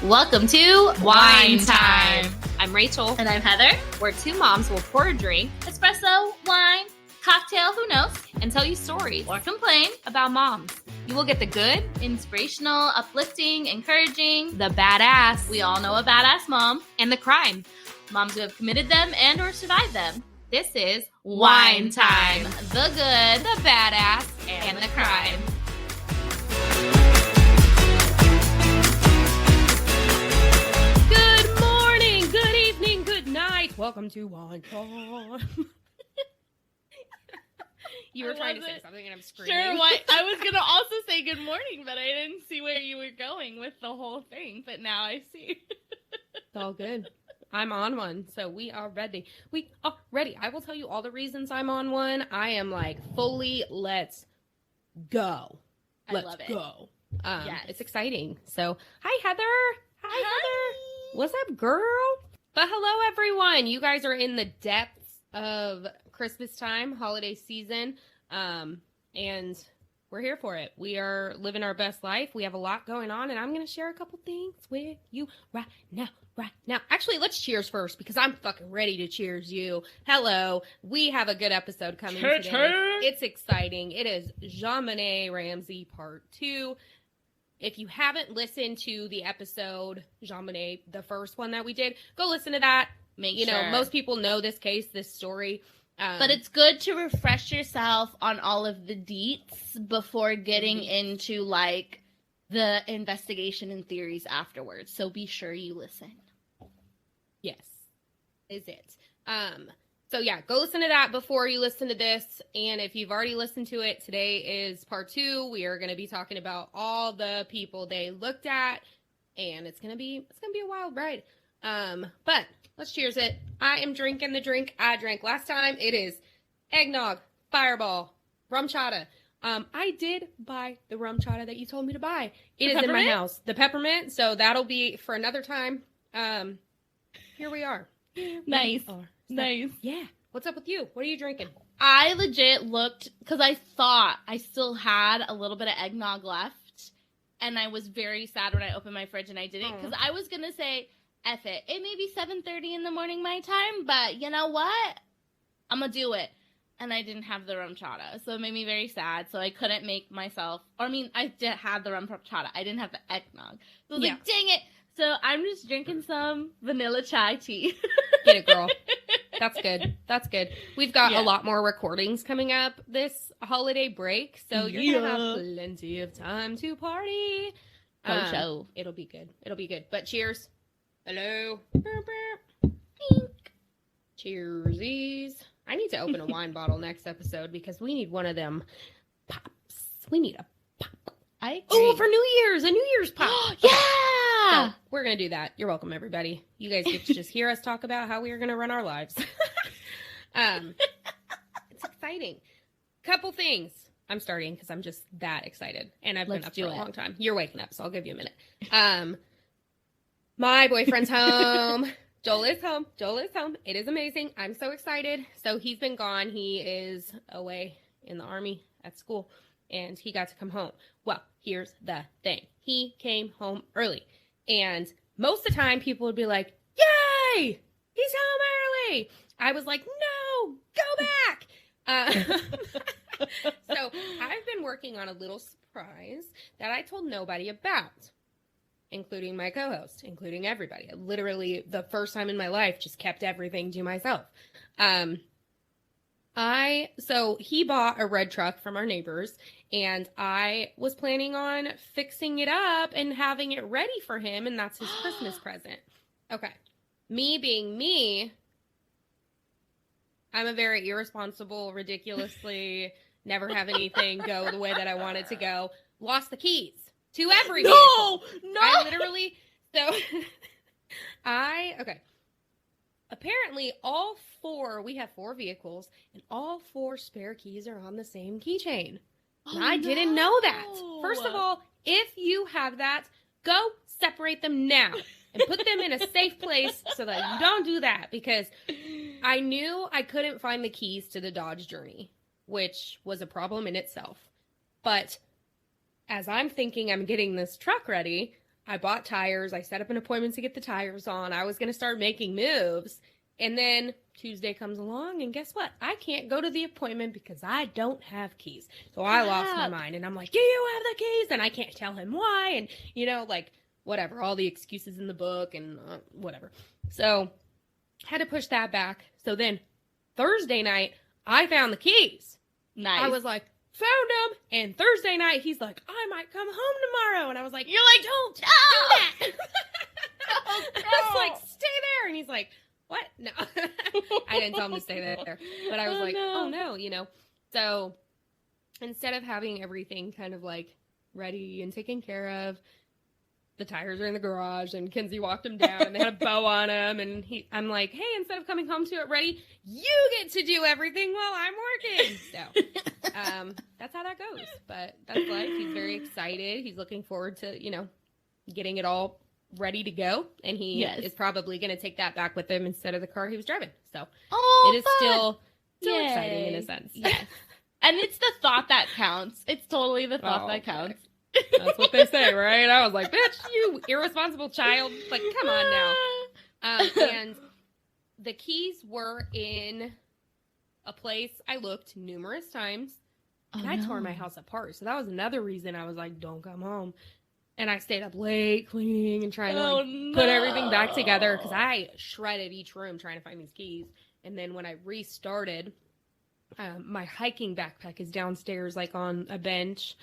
Welcome to Wine Time. I'm Rachel. And I'm Heather. Where two moms will pour a drink, Espresso, wine, cocktail, who knows? and tell you stories Or complain. about moms. You will get the good, Inspirational, uplifting, encouraging. the badass, We all know a badass mom. and the crime. Moms who have committed them and or survived them. This is Wine Time. The good, the badass, and the crime. Good morning, good evening, good night. Welcome to Wine Time. You were trying to say something and I'm screaming. Sure, why? I was going to also say good morning, but I didn't see where you were going with the whole thing. But now I see. It's all good. I'm on one, so we are ready. We are ready. I will tell you all the reasons I'm on one. I am like fully, let's go. I Let's love it. go. Yes. It's exciting. So, hi, Heather. Hi, Heather. What's up, girl? But hello, everyone. You guys are in the depths of Christmas time, holiday season, and we're here for it. We are living our best life. We have a lot going on, and I'm going to share a couple things with you right now. Actually, let's cheers first because I'm fucking ready to cheers you. Hello. We have a good episode coming today. It's exciting. It is JonBenet Ramsey Part 2. If you haven't listened to the episode, JonBenet, the first one that we did, go listen to that. Make know, sure. most people know this case, this story. But it's good to refresh yourself on all of the deets before getting into, like, the investigation and theories afterwards. So be sure you listen. Yes, is it. So yeah, go listen to that before you listen to this. And if you've already listened to it, today is part 2. We are going to be talking about all the people they looked at, and it's going to be a wild ride. But let's cheers it. I am drinking the drink I drank last time. It is eggnog, fireball, rum chata. I did buy the rum chata that you told me to buy. It is in my house. The peppermint. So that'll be for another time. Here we are. Nice. Nice. Yeah. What's up with you? What are you drinking? I legit looked, because I thought I still had a little bit of eggnog left, and I was very sad when I opened my fridge and I didn't, because I was going to say, F it. It may be 7:30 in the morning my time, but you know what? I'm going to do it. And I didn't have the rum chata, so it made me very sad, so I couldn't make myself, I did have the rum chata. I didn't have the eggnog. So I was like, dang it. So I'm just drinking some vanilla chai tea. Get it, girl. That's good. That's good. We've got a lot more recordings coming up this holiday break, so you're going to have plenty of time to party. Show. It'll be good. It'll be good. But cheers. Hello. Cheersies. I need to open a wine bottle next episode because we need one of them pops. We need a pop. Oh, for New Year's, a New Year's pop. Yeah! So we're going to do that. You're welcome, everybody. You guys get to just hear us talk about how we are going to run our lives. It's exciting. Couple things. I'm starting because I'm just that excited. And I've been up for a long time. You're waking up, so I'll give you a minute. My boyfriend's home. Joel is home. It is amazing. I'm so excited. So he's been gone. He is away in the Army at school. And he got to come home. Well, here's the thing. He came home early. And most of the time, people would be like, yay! He's home early! I was like, no! Go back! So, I've been working on a little surprise that I told nobody about. Including my co-host. Including everybody. I literally, the first time in my life, just kept everything to myself. So he bought a red truck from our neighbors, and I was planning on fixing it up and having it ready for him, and that's his Christmas present. Okay. Me being me, I'm a very irresponsible, ridiculously, never have anything go the way that I want it to go. Lost the keys to every vehicle. No! I literally, okay. Apparently, we have 4 vehicles, and all 4 spare keys are on the same keychain. I didn't know that. First of all, if you have that, go separate them now and put them in a safe place so that you don't do that, because I knew I couldn't find the keys to the Dodge Journey, which was a problem in itself. But as I'm thinking I'm getting this truck ready, I bought tires. I set up an appointment to get the tires on. I was going to start making moves. And then Tuesday comes along, and guess what? I can't go to the appointment because I don't have keys. So I lost my mind, and I'm like, do you have the keys? And I can't tell him why. And, you know, like, whatever, all the excuses in the book and whatever. So had to push that back. So then Thursday night, I found the keys. Nice. I was like, found them. And Thursday night, he's like, I might come home tomorrow. And I was like, you're like, don't do that. Oh, I was like, stay there. And he's like, what? No. I didn't tell him to stay there. But I was oh no, you know. So instead of having everything kind of like ready and taken care of, the tires are in the garage, and Kinsey walked them down, and they had a bow on them, and I'm like, hey, instead of coming home to it ready, you get to do everything while I'm working. So that's how that goes. But that's life. He's very excited. He's looking forward to, you know, getting it all ready to go, and he is probably going to take that back with him instead of the car he was driving. So it is still exciting in a sense. Yes. And it's the thought that counts. It's totally the thought that counts. That's what they say, right? I was like, bitch, you irresponsible child. Like, come on now. And the keys were in a place I looked numerous times, and I tore my house apart. So that was another reason I was like, don't come home. And I stayed up late cleaning and trying to put everything back together, because I shredded each room trying to find these keys. And then when I restarted, my hiking backpack is downstairs, like on a bench.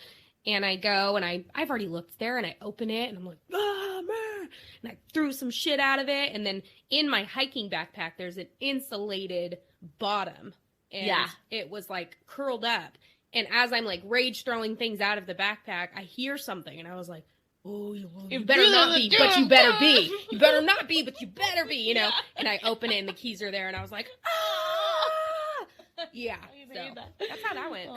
And I go, and I've already looked there, and I open it, and I'm like, man. And I threw some shit out of it. And then in my hiking backpack, there's an insulated bottom. And it was like curled up. And as I'm like rage throwing things out of the backpack, I hear something. And I was like, oh, you better not be, but you better be. You better not be, but you better be, you know. And I open it, and the keys are there, and I was like, ah! Yeah, so that's how that went.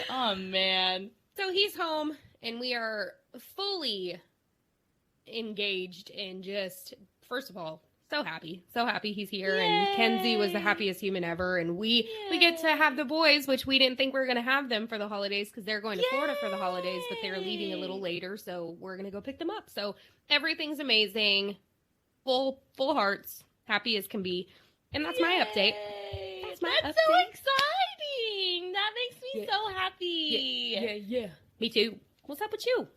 Oh, man. So he's home, and we are fully engaged in just, first of all, so happy he's here. Yay! And Kenzie was the happiest human ever, and we get to have the boys, which we didn't think we were going to have them for the holidays, because they're going to Florida for the holidays, but they're leaving a little later, so we're going to go pick them up. So everything's amazing, full hearts, happy as can be, and that's my update. That's so exciting. That makes me so happy. Yeah. Me too. What's up with you?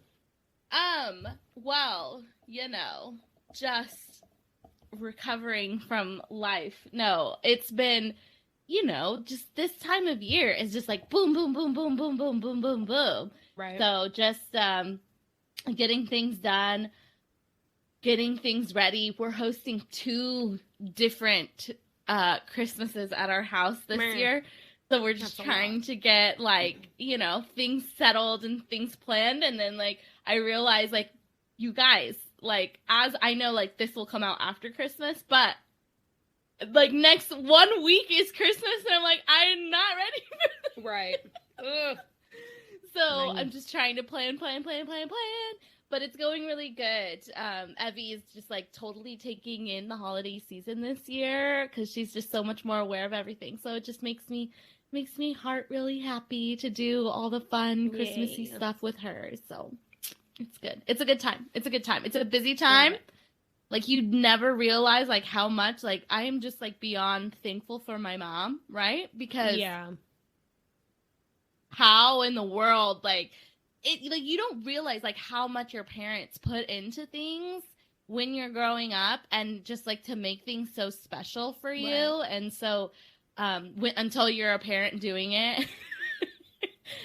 Well, you know, just recovering from life. No, it's been, you know, just this time of year is just like boom, boom, boom, boom, boom, boom, boom, boom, boom. Right. So just getting things done, getting things ready. We're hosting 2 different Christmases at our house this year. So we're just trying to get, like, you know, things settled and things planned. And then, like, I realized, like, you guys, like, as I know, like, this will come out after Christmas, but, like, next 1 week is Christmas, and I'm like, I'm not ready for this. Right. Ugh. So I'm just trying to plan. But it's going really good. Evie is just, like, totally taking in the holiday season this year, because she's just so much more aware of everything. So it just makes me heart really happy to do all the fun Christmassy stuff with her. So it's good. It's a good time. It's a busy time. Yeah. Like, you'd never realize, like, how much, like, I am just, like, beyond thankful for my mom, right? Because how in the world, like, you don't realize, like, how much your parents put into things when you're growing up, and just, like, to make things so special for you. Right. And so, until you're a parent doing it,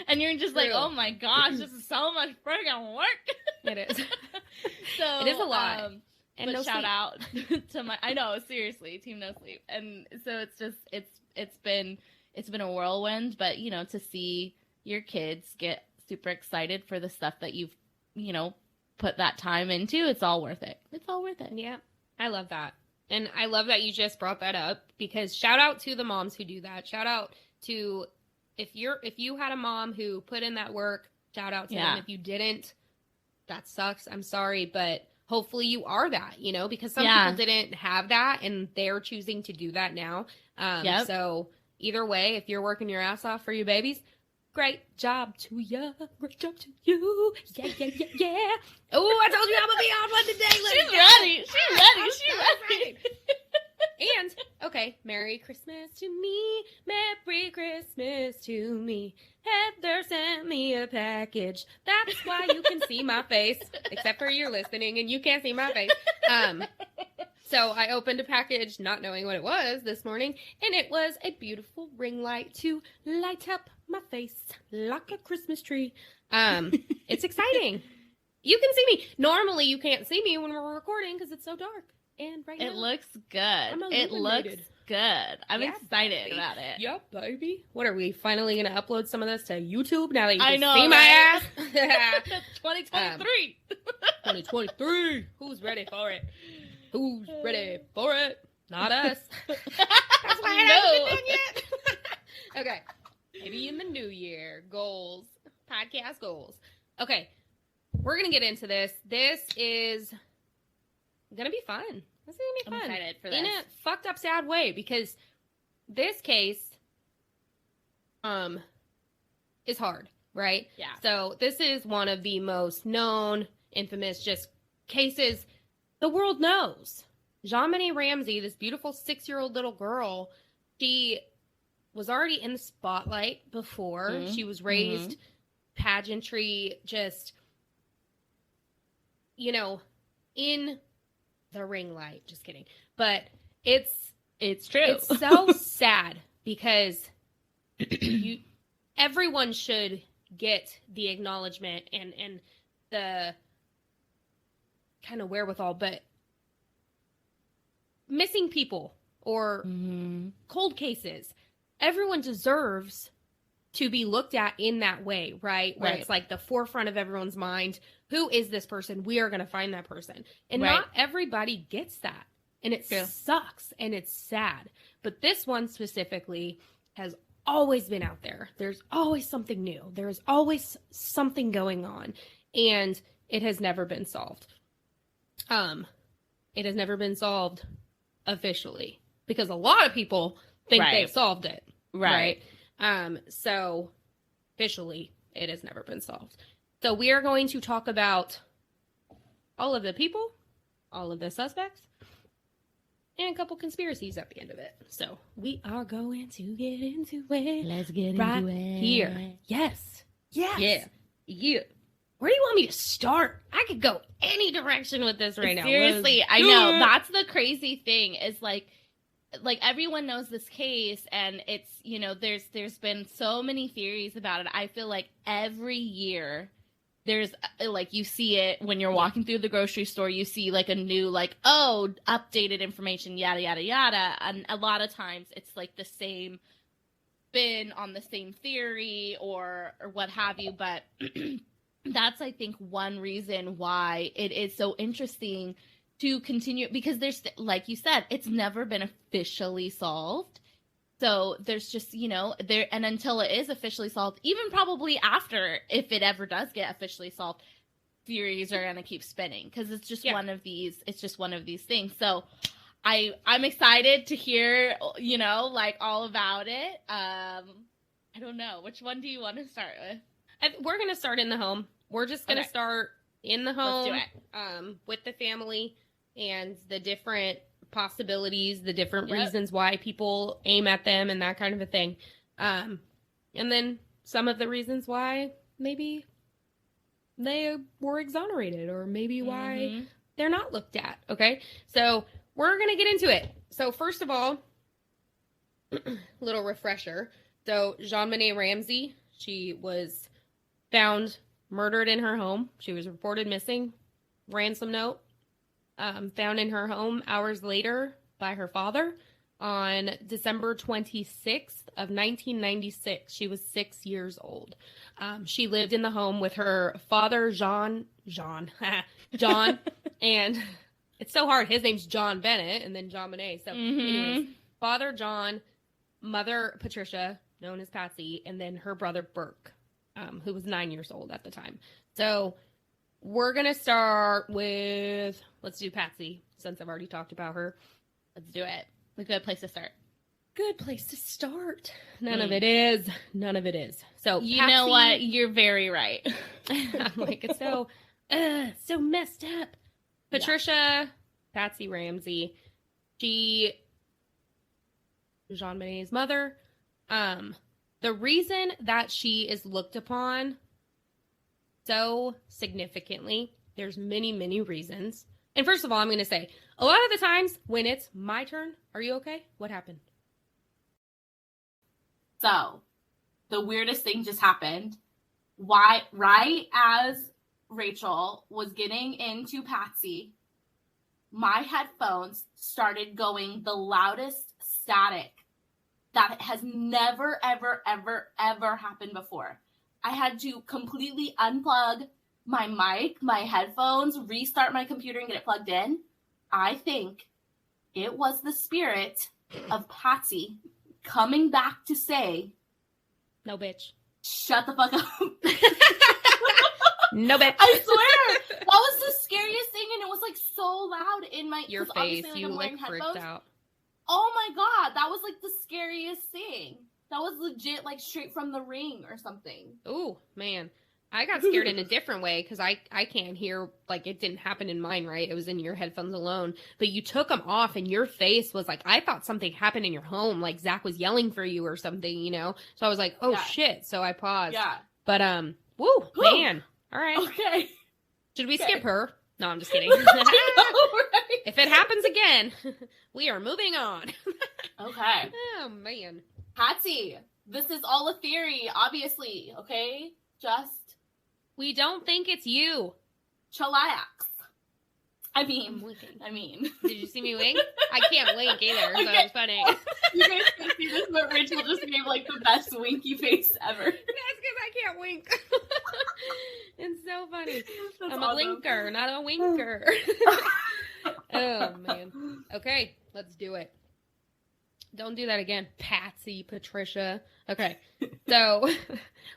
and you're just like, oh my gosh, this is so much friggin' work. It is. So it is a lot. And but shout out to my, I know, seriously, Team No Sleep. And so it's just, it's been a whirlwind, but, you know, to see your kids get super excited for the stuff that you've, you know, put that time into, it's all worth it. It's all worth it. Yeah. I love that. And I love that you just brought that up, because shout out to the moms who do that. Shout out to, if you had a mom who put in that work, shout out to them. If you didn't, that sucks. I'm sorry, but hopefully you are that, you know, because some people didn't have that, and they're choosing to do that now. So either way, if you're working your ass off for your babies, Great job to you. Great job to you. Yeah, yeah, yeah, yeah. Oh, I told you I'm going to be on one today. She's ready. And, okay, Merry Christmas to me. Merry Christmas to me. Heather sent me a package. That's why you can see my face. Except for you're listening and you can't see my face. So I opened a package not knowing what it was this morning. And it was a beautiful ring light to light up my face like a Christmas tree. It's exciting. You can see me. Normally you can't see me when we're recording because it's so dark. And right now, it looks good. It looks good. I'm excited about it. Yep, baby. What are we finally going to upload some of this to YouTube now that you I can know, see my ass? 2023. 2023. Who's ready for it? Who's ready for it? Not us. That's why it hasn't been done yet. Okay. Maybe in the new year. Goals. Podcast goals. Okay. We're going to get into this. This is going to be fun. This is going to be fun. I'm excited for this. In a fucked up, sad way, because this case is hard, right? Yeah. So this is one of the most known, infamous, just cases the world knows. JonBenet Ramsey, this beautiful 6-year-old little girl, she was already in the spotlight before. Mm-hmm. She was raised pageantry, just, you know, in the ring light. Just kidding. But it's true. It's so sad because everyone should get the acknowledgement and the kind of wherewithal, but missing people or cold cases, everyone deserves to be looked at in that way, right? Where it's like the forefront of everyone's mind. Who is this person? We are going to find that person. And not everybody gets that. And it sucks and it's sad. But this one specifically has always been out there. There's always something new. There's always something going on. And it has never been solved. It has never been solved officially. Because a lot of people think they've solved it. Right. So officially, it has never been solved. So we are going to talk about all of the people, all of the suspects, and a couple conspiracies at the end of it. So we are going to get into it. Let's get right into it. Here. Yes. Yeah. Where do you want me to start? I could go any direction with this right now. Seriously, I know. That's the crazy thing is like everyone knows this case, and it's, you know, there's been so many theories about it. I feel like every year there's like, you see it when you're walking through the grocery store, you see like a new, like, oh, updated information, yada, yada, yada. And a lot of times it's like the same spin on the same theory or what have you. But that's, I think, one reason why it is so interesting to continue, because there's, like you said, it's never been officially solved. So there's just, you know, there, and until it is officially solved, even probably after, if it ever does get officially solved, theories are going to keep spinning, because it's just one of these things. So I'm excited to hear, you know, like, all about it. I don't know. Which one do you want to start with? We're going to start in the home. We're just going to start in the home. Let's do it. With the family and the different possibilities, the different reasons why people aim at them and that kind of a thing. And then some of the reasons why maybe they were exonerated, or maybe why they're not looked at. Okay. So we're going to get into it. So first of all, little refresher. So JonBenet Ramsey, she was found murdered in her home. She was reported missing. Ransom note found in her home hours later by her father on December 26th of 1996. She was 6 years old. She lived in the home with her father, John, and it's so hard. His name's JonBenet and then JonBenet. So anyways, father John, mother Patricia, known as Patsy, and then her brother Burke, who was 9 years old at the time. So we're going to start with, let's do Patsy, since I've already talked about her. Let's do it. A good place to start. good place to start. None of it is. None of it is. So you Patsy, know what? You're very right. I'm like, it's so messed up. Patricia, Patsy Ramsey, JonBenet's mother. The reason that she is looked upon so significantly, there's many, many reasons. And first of all, I'm going to say, a lot of the times when it's my turn, are you okay? What happened? So, the weirdest thing just happened. Right as Rachel was getting into Patsy, my headphones started going the loudest static that has never, ever, ever, ever happened before. I had to completely unplug my mic, my headphones, restart my computer and get it plugged in. I think it was the spirit of Patsy coming back to say, no, bitch. Shut the fuck up. No, bitch. I swear. That was the scariest thing, and it was like so loud in my your face. You look freaked out. Oh my god, that was like the scariest thing. That was legit like straight from The Ring or something. Ooh, man. I got scared in a different way because I can't hear, like, it didn't happen in mine, right? It was in your headphones alone. But you took them off and your face was like, I thought something happened in your home. Like, Zach was yelling for you or something, you know? So I was like, oh, shit. So I paused. Yeah. But, woo, man. All right. Okay. Should we skip her? No, I'm just kidding. I know, right? If it happens again, we are moving on. Okay. Oh, man. Patsy, this is all a theory, obviously, okay? Just... We don't think it's you. Chillax. I mean. Did you see me wink? I can't wink either, so it's funny. You guys can see this, but Rachel just gave like the best winky face ever. That's because I can't wink. It's so funny. That's I'm awesome. a blinker, not a winker. Oh, man. Okay, let's do it. Don't do that again, Patsy, Patricia. Okay, so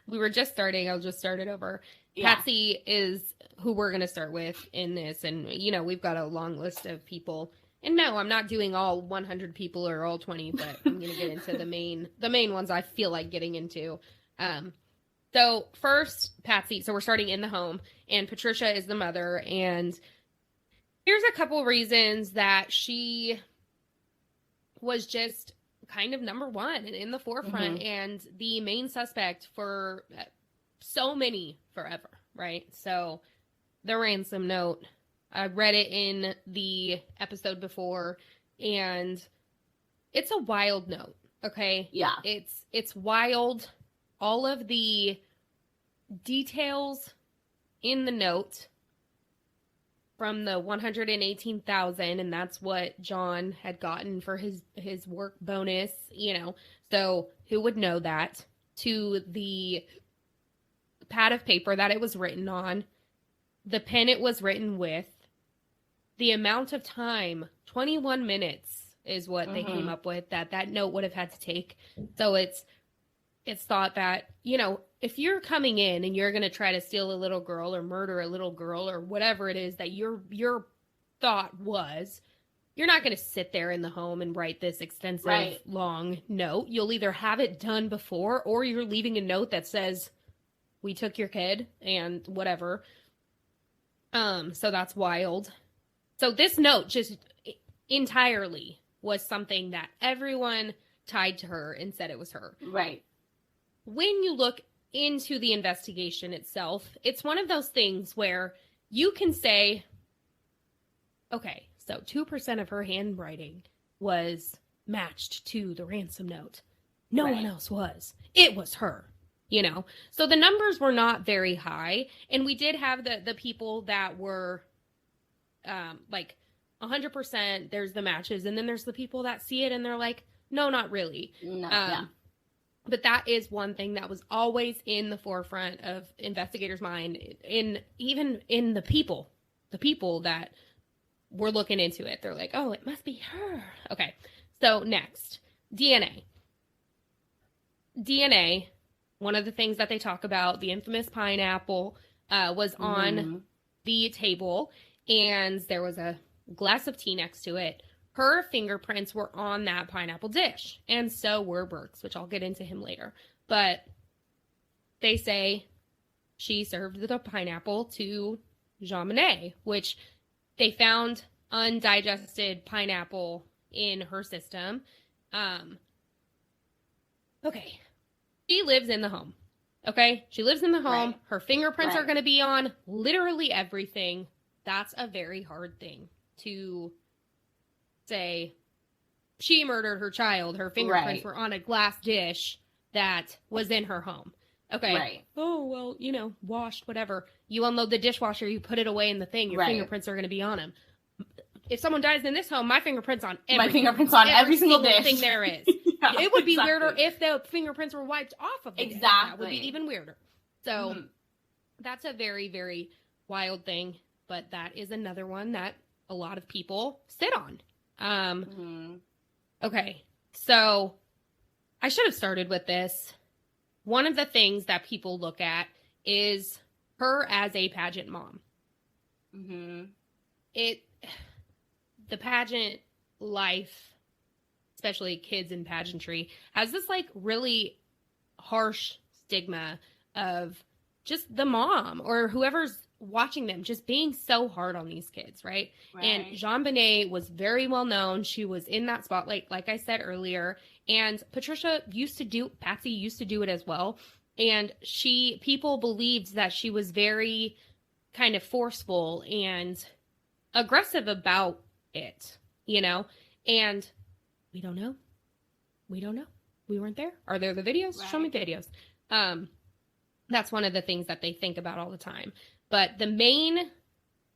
we were just starting. I'll just start it over. Yeah. Patsy is who we're going to start with in this. And, you know, we've got a long list of people. And no, I'm not doing all 100 people or all 20, but I'm going to get into the main ones I feel like getting into. So first, Patsy. So we're starting in the home. And Patricia is the mother. And here's a couple reasons that she was just kind of number one and in the forefront and the main suspect for so many forever, right? So the ransom note, I read it in the episode before, and it's a wild note, okay? Yeah. It's wild. All of the details in the note from the $118,000, and that's what John had gotten for his work bonus, you know. So who would know that? To the pad of paper that it was written on, the pen it was written with, the amount of time, 21 minutes is what they came up with that note would have had to take. So it's thought that, you know, if you're coming in and you're going to try to steal a little girl or murder a little girl or whatever it is that your thought was, you're not going to sit there in the home and write this extensive, long note. You'll either have it done before or you're leaving a note that says, we took your kid and whatever. So that's wild. So this note just entirely was something that everyone tied to her and said it was her. Right. When you look into the investigation itself, it's one of those things where you can say, okay, so 2% of her handwriting was matched to the ransom note. No one else was. It was her, you know? So the numbers were not very high. And we did have the people that were like 100%, there's the matches. And then there's the people that see it and they're like, no, not really. No, But that is one thing that was always in the forefront of investigators' mind, even in the people that were looking into it. They're like, oh, it must be her. Okay, so next, DNA. DNA, one of the things that they talk about, the infamous pineapple, was on the table, and there was a glass of tea next to it. her fingerprints were on that pineapple dish. And so were Burke's, which I'll get into him later. But they say she served the pineapple to JonBenet, which they found undigested pineapple in her system. Okay. She lives in the home. Okay? She lives in the home. Right. Her fingerprints are going to be on literally everything. That's a very hard thing to say. She murdered her child. Her fingerprints were on a glass dish that was in her home. Okay. Right. Oh, well, you know, washed, whatever. You unload the dishwasher, you put it away in the thing, your fingerprints are going to be on them. If someone dies in this home, my fingerprints on everything. My fingerprints on every single dish. Thing there is. Yeah, it would be weirder if the fingerprints were wiped off of the dish. That would be even weirder. So that's a very, very wild thing. But that is another one that a lot of people sit on. Okay. So I should have started with this. One of the things that people look at is her as a pageant mom. The pageant life, especially kids in pageantry, has this like really harsh stigma of just the mom or whoever's watching them just being so hard on these kids, right? And JonBenet was very well known. She was in that spotlight, like I said earlier. And Patsy used to do it as well. And people believed that she was very kind of forceful and aggressive about it, you know? And we don't know. We weren't there. Are there the videos? Show me videos. That's one of the things that they think about all the time. But the main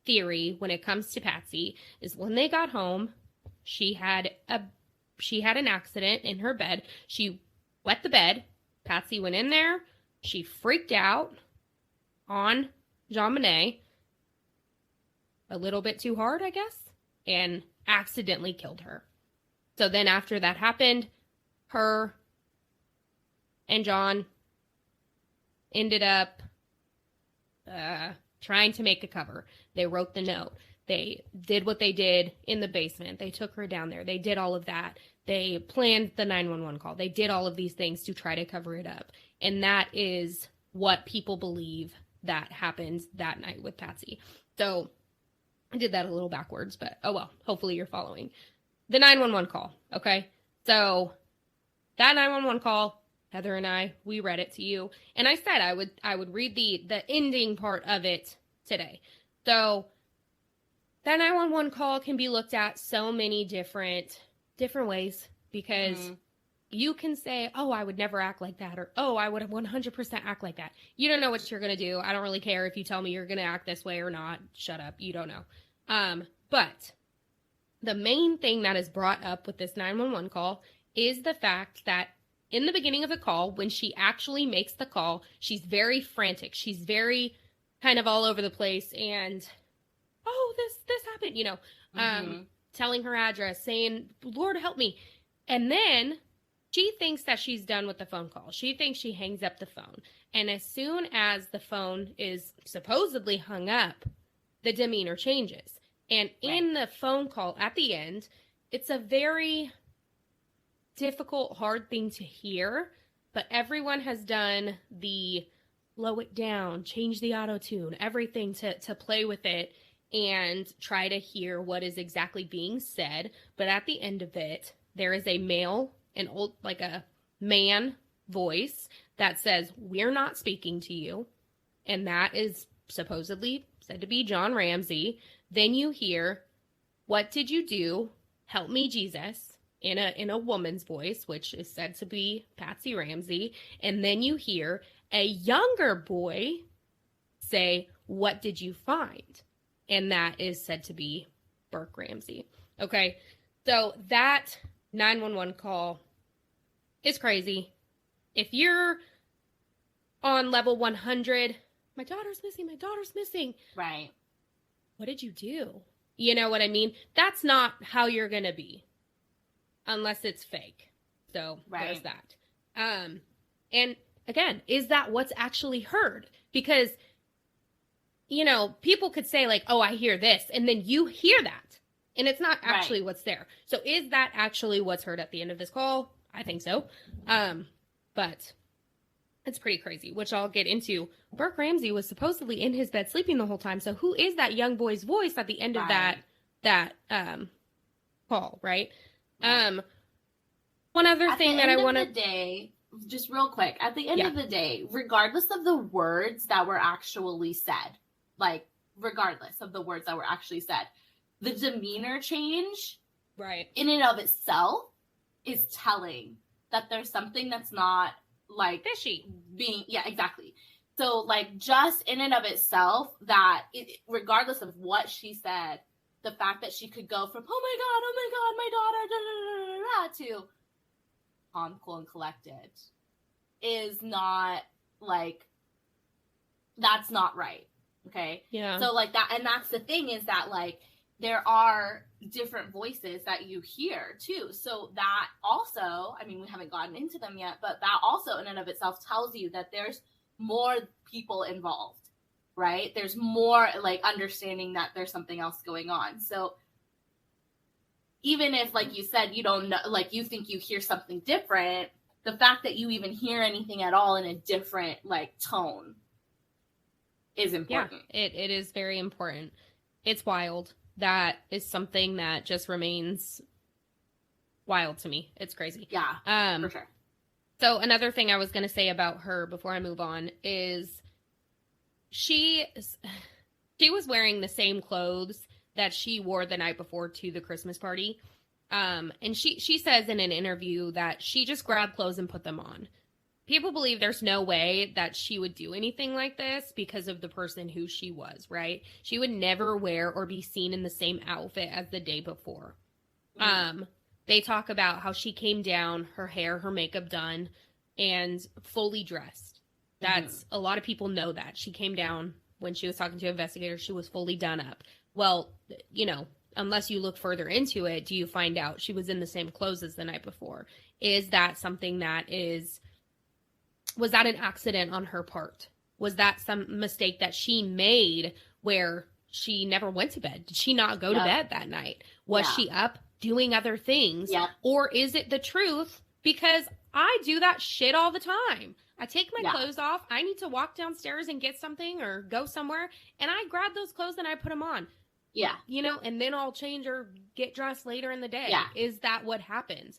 theory when it comes to Patsy is when they got home, she had an accident in her bed. She wet the bed. Patsy went in there. She freaked out on JonBenet a little bit too hard, I guess, and accidentally killed her. So then after that happened, her and John ended up trying to make a cover. They wrote the note. They did what they did in the basement. They took her down there. They did all of that. They planned the 911 call. They did all of these things to try to cover it up. And that is what people believe that happened that night with Patsy. So I did that a little backwards, but oh well, hopefully you're following. The 911 call, okay? So that 911 call, Heather and I, we read it to you. And I said I would read the ending part of it today. So that 911 call can be looked at so many different ways because you can say, oh, I would never act like that, or oh, I would 100% act like that. You don't know what you're going to do. I don't really care if you tell me you're going to act this way or not. Shut up. You don't know. But the main thing that is brought up with this 911 call is the fact that in the beginning of the call, when she actually makes the call, she's very frantic. She's very kind of all over the place and, oh, this happened, you know, telling her address, saying, Lord, help me. And then she thinks that she's done with the phone call. She thinks she hangs up the phone. And as soon as the phone is supposedly hung up, the demeanor changes. And in the phone call at the end, it's a very difficult, hard thing to hear, but everyone has done the slow it down, change the auto-tune, everything to play with it and try to hear what is exactly being said. But at the end of it, there is a a man voice that says, we're not speaking to you. And that is supposedly said to be John Ramsey. Then you hear, what did you do? Help me, Jesus, in a woman's voice, which is said to be Patsy Ramsey. And then you hear a younger boy say, what did you find? And that is said to be Burke Ramsey. Okay, so that 911 call is crazy. If you're on level 100, my daughter's missing. Right. What did you do? You know what I mean? That's not how you're going to be. Unless it's fake. So there's that. And again, is that what's actually heard? Because, you know, people could say like, oh, I hear this. And then you hear that. And it's not actually what's there. So is that actually what's heard at the end of this call? I think so. But it's pretty crazy, which I'll get into. Burke Ramsey was supposedly in his bed sleeping the whole time. So who is that young boy's voice at the end of that call, right? One other thing that I want to... At the end of the day, just real quick, at the end of the day, regardless of the words that were actually said, like, regardless of the words that were actually said, the demeanor change, in and of itself, is telling that there's something that's not, like, fishy. Exactly. So, like, just in and of itself, that, regardless of what she said, the fact that she could go from, oh my God, my daughter, to calm, cool, and collected is not, like, that's not right. Okay? Yeah. So, like, that, and that's the thing is that, like, there are different voices that you hear, too. So that also, I mean, we haven't gotten into them yet, but that also in and of itself tells you that there's more people involved, right? There's more, like, understanding that there's something else going on. So even if, like you said, you don't know, like, you think you hear something different, the fact that you even hear anything at all in a different, like, tone is important. Yeah, it is very important. It's wild. That is something that just remains wild to me. It's crazy. Yeah, for sure. So another thing I was going to say about her before I move on is she was wearing the same clothes that she wore the night before to the Christmas party. And she says in an interview that she just grabbed clothes and put them on. People believe there's no way that she would do anything like this because of the person who she was, right? She would never wear or be seen in the same outfit as the day before. Mm-hmm. They talk about how she came down, her hair, her makeup done, and fully dressed. That's a lot of people know that. She came down when she was talking to investigators, she was fully done up. Well, you know, unless you look further into it, do you find out she was in the same clothes as the night before? Is that something that was that an accident on her part? Was that some mistake that she made where she never went to bed? Did she not go to bed that night? Was she up doing other things? Yeah. Or is it the truth? Because I do that shit all the time. I take my clothes off. I need to walk downstairs and get something or go somewhere. And I grab those clothes and I put them on. Yeah. You know, and then I'll change or get dressed later in the day. Yeah. Is that what happens?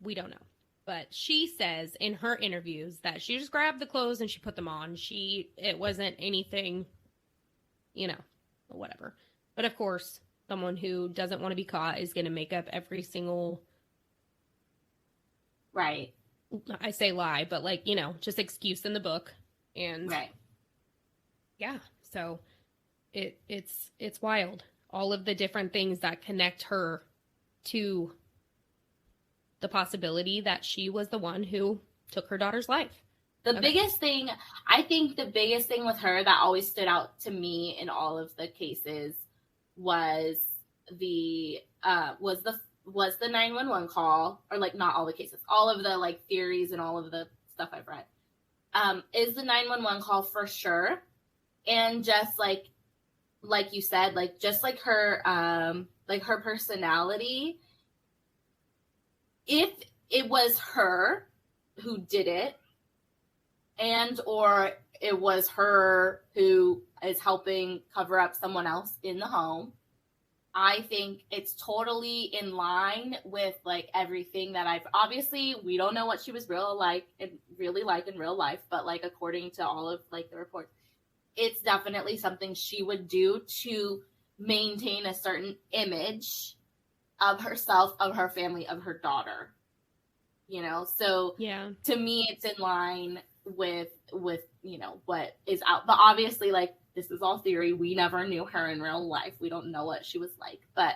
We don't know. But she says in her interviews that she just grabbed the clothes and she put them on. It wasn't anything, you know, whatever. But of course, someone who doesn't want to be caught is going to make up every single... Right. I say lie, but, like, you know, just excuse in the book. And yeah, so it's wild. All of the different things that connect her to the possibility that she was the one who took her daughter's life. Biggest thing, I think the biggest thing with her that always stood out to me in all of the cases was the 911 call, or, like, not all the cases, all of the, like, theories and all of the stuff I've read, is the 911 call for sure. And just like you said, like, just like her personality, if it was her who did it, and or it was her who is helping cover up someone else in the home, I think it's totally in line with, like, everything that obviously we don't know what she was really like in real life, but, like, according to all of, like, the reports, it's definitely something she would do to maintain a certain image of herself, of her family, of her daughter, you know? So to me, it's in line with, you know, what is out, but obviously, like, this is all theory. We never knew her in real life. We don't know what she was like, but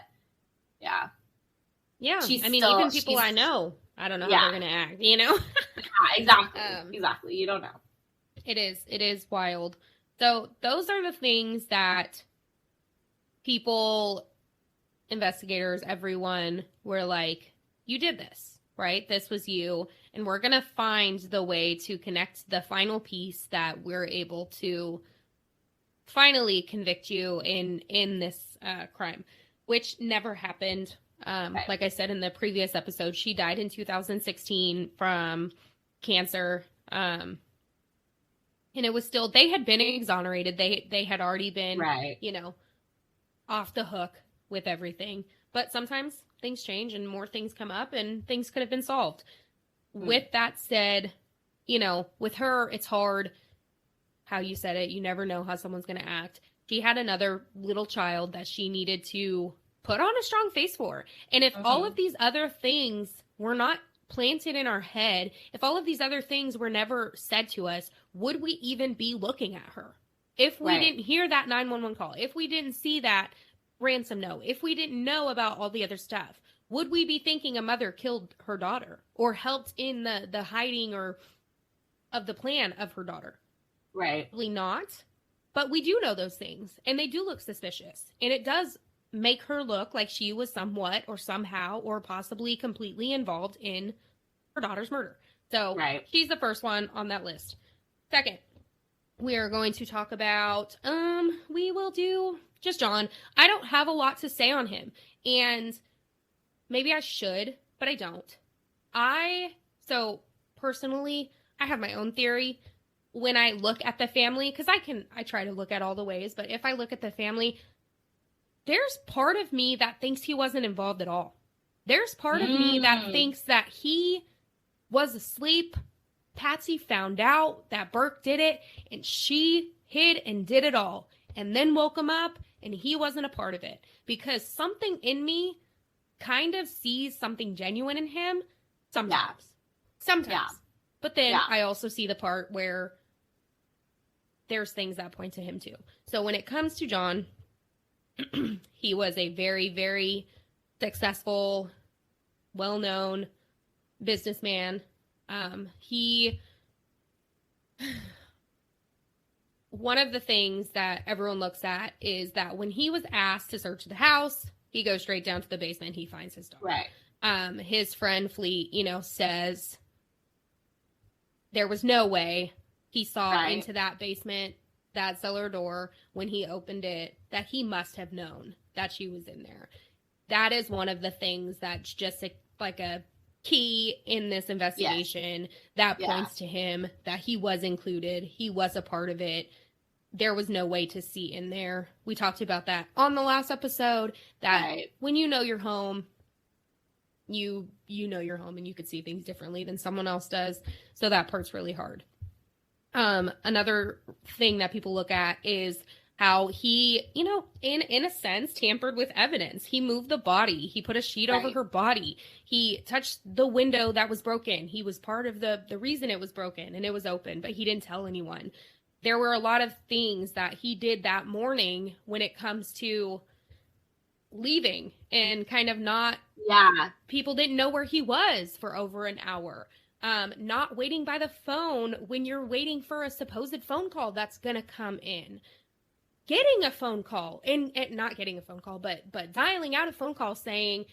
yeah. Even people I know, I don't know how they're going to act, you know? Exactly. Exactly. You don't know. It is wild. So those are the things that people, investigators, everyone were like, you did this, right? This was you. And we're going to find the way to connect the final piece that we're able to finally convict you in this crime. which never happened. Right. Like I said in the previous episode, she died in 2016 from cancer. And it was still, they had been exonerated. They had already been, right. you know, off the hook with everything. But sometimes things change and more things come up and things could have been solved. With that said, you know, with her, it's hard how you said it. You never know how someone's going to act. She had another little child that she needed to put on a strong face for. And if all of these other things were not planted in our head, if all of these other things were never said to us, would we even be looking at her? If we didn't hear that 911 call, if we didn't see that ransom note, if we didn't know about all the other stuff, would we be thinking a mother killed her daughter or helped in the hiding or of the plan of her daughter? Right. Probably not. But we do know those things, and they do look suspicious. And it does make her look like she was somewhat or somehow or possibly completely involved in her daughter's murder. So she's the first one on that list. Second, we are going to talk about, we will do just John. I don't have a lot to say on him. And maybe I should, but I don't. So personally, I have my own theory. When I look at the family, because I try to look at all the ways, but if I look at the family, there's part of me that thinks he wasn't involved at all. There's part of me that thinks that he was asleep. Patsy found out that Burke did it, and she hid and did it all, and then woke him up, and he wasn't a part of it. Because something in me kind of sees something genuine in him sometimes. Sometimes. Yeah. But then I also see the part where there's things that point to him too. So when it comes to John, he was a very, very successful, well-known businessman. One of the things that everyone looks at is that when he was asked to search the house, he goes straight down to the basement. He finds his daughter. Right. His friend Fleet, says there was no way he saw into that basement, that cellar door, when he opened it, that he must have known that she was in there. That is one of the things that's just like a key in this investigation that points to him, that he was included. He was a part of it. There was no way to see in there. We talked about that on the last episode, that when you know you're home, you know you're home and you could see things differently than someone else does. So that part's really hard. Another thing that people look at is how he, in a sense, tampered with evidence. He moved the body. He put a sheet over her body. He touched the window that was broken. He was part of the reason it was broken and it was open, but he didn't tell anyone. There were a lot of things that he did that morning when it comes to leaving and kind of not, people didn't know where he was for over an hour. Not waiting by the phone when you're waiting for a supposed phone call that's going to come in. Getting a phone call and not getting a phone call, but dialing out a phone call saying,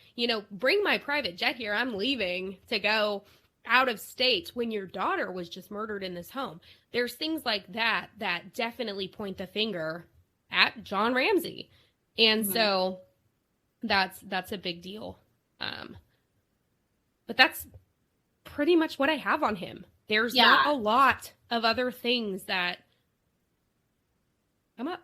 bring my private jet here. I'm leaving to go out of state when your daughter was just murdered in this home. There's things like that definitely point the finger at John Ramsey. And so that's a big deal. But that's pretty much what I have on him. There's not a lot of other things that come up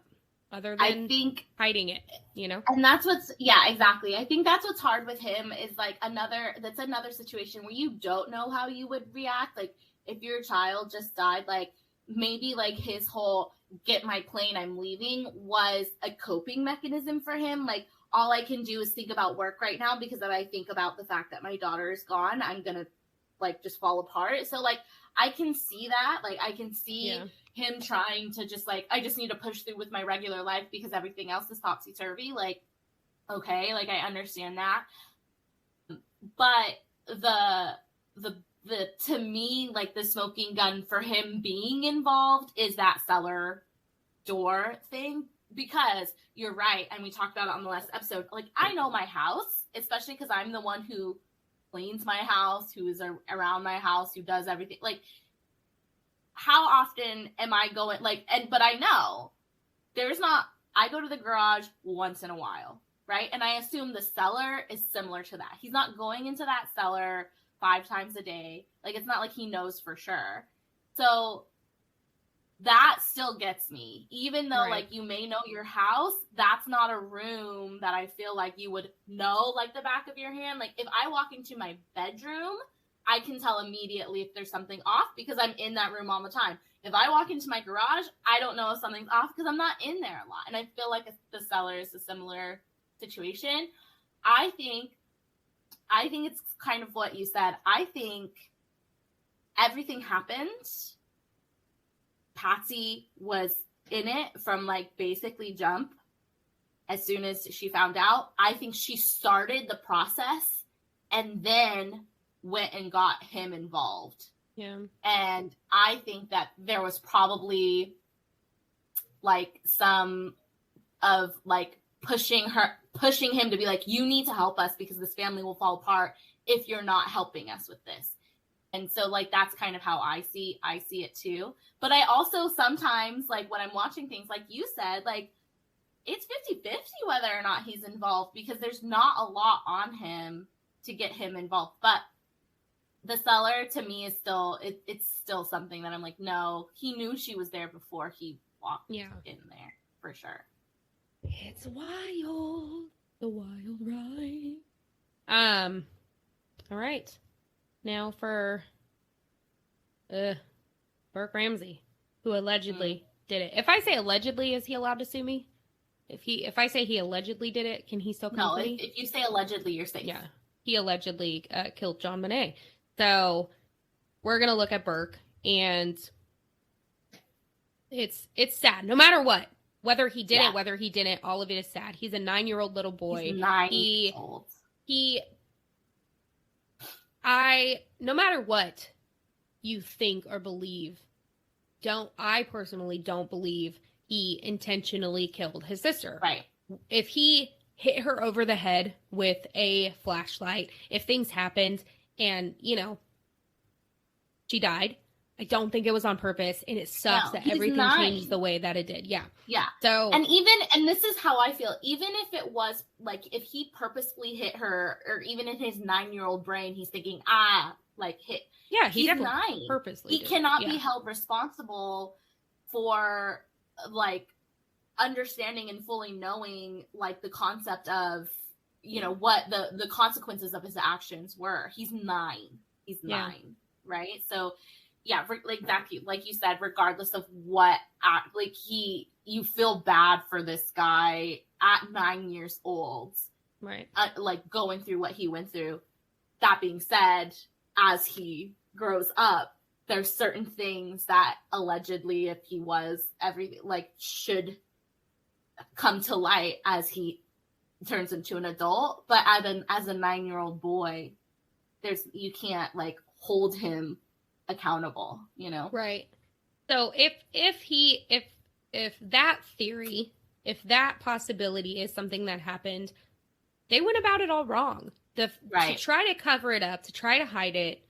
other than hiding it, And that's what's, exactly. I think that's what's hard with him is like that's another situation where you don't know how you would react. Like if your child just died, like maybe like his whole get my plane, I'm leaving was a coping mechanism for him. Like all I can do is think about work right now, because if I think about the fact that my daughter is gone, I'm going to like just fall apart. So like I can see that. Like I can see him trying to just like, I just need to push through with my regular life because everything else is topsy-turvy. Like, okay, like I understand that. But the to me, like the smoking gun for him being involved is that cellar door thing, because you're right. And we talked about it on the last episode. Like I know my house, especially because I'm the one who cleans my house, who is around my house, who does everything. Like, how often am I going, like, but I know I go to the garage once in a while. right? And I assume the cellar is similar to that. He's not going into that cellar 5 times a day. Like, it's not like he knows for sure. So that still gets me. Even though, like, you may know your house, that's not a room that I feel like you would know, like, the back of your hand. Like, if I walk into my bedroom, I can tell immediately if there's something off because I'm in that room all the time. If I walk into my garage, I don't know if something's off because I'm not in there a lot. And I feel like the cellar is a similar situation. I think it's kind of what you said. I think everything happened. Patsy was in it from, like, basically jump as soon as she found out. I think she started the process and then went and got him involved. Yeah. And I think that there was probably, like, some of, like, pushing him to be like, you need to help us because this family will fall apart if you're not helping us with this. And so, like, that's kind of how I see it too. But I also sometimes, like, when I'm watching things, like you said, like, it's 50-50 whether or not he's involved because there's not a lot on him to get him involved. But the cellar to me is still, it's still something that I'm like, no, he knew she was there before he walked in there for sure. It's wild, the wild ride. All right. Now for Burke Ramsey, who allegedly did it. If I say allegedly, is he allowed to sue me? If I say he allegedly did it, can he still come No, for me? if you say allegedly, you're safe. Yeah. He allegedly killed JonBenet. So we're going to look at Burke, and it's sad. No matter what. Whether he did it, whether he didn't, all of it is sad. He's a 9-year-old little boy. He's 9 years old. No matter what you think or believe, I personally don't believe he intentionally killed his sister. Right. If he hit her over the head with a flashlight, if things happened and, she died, I don't think it was on purpose, and it sucks that everything changed the way that it did. Yeah. Yeah. So, and this is how I feel, even if it was, like, if he purposefully hit her, or even in his 9-year-old brain, he's thinking, hit. Yeah, he's 9. Purposely. He cannot be held responsible for, like, understanding and fully knowing, like, the concept of, what the consequences of his actions were. He's 9. He's 9, right? So, yeah, like exactly, like you said, regardless of what, you feel bad for this guy at 9 years old, right? Like, going through what he went through. That being said, as he grows up, there's certain things that allegedly, if he was everything, like, should come to light as he turns into an adult. But as a 9-year-old boy, you can't, like, hold him accountable, Right. So if that theory, if that possibility is something that happened, they went about it all wrong. To try to cover it up, to try to hide it,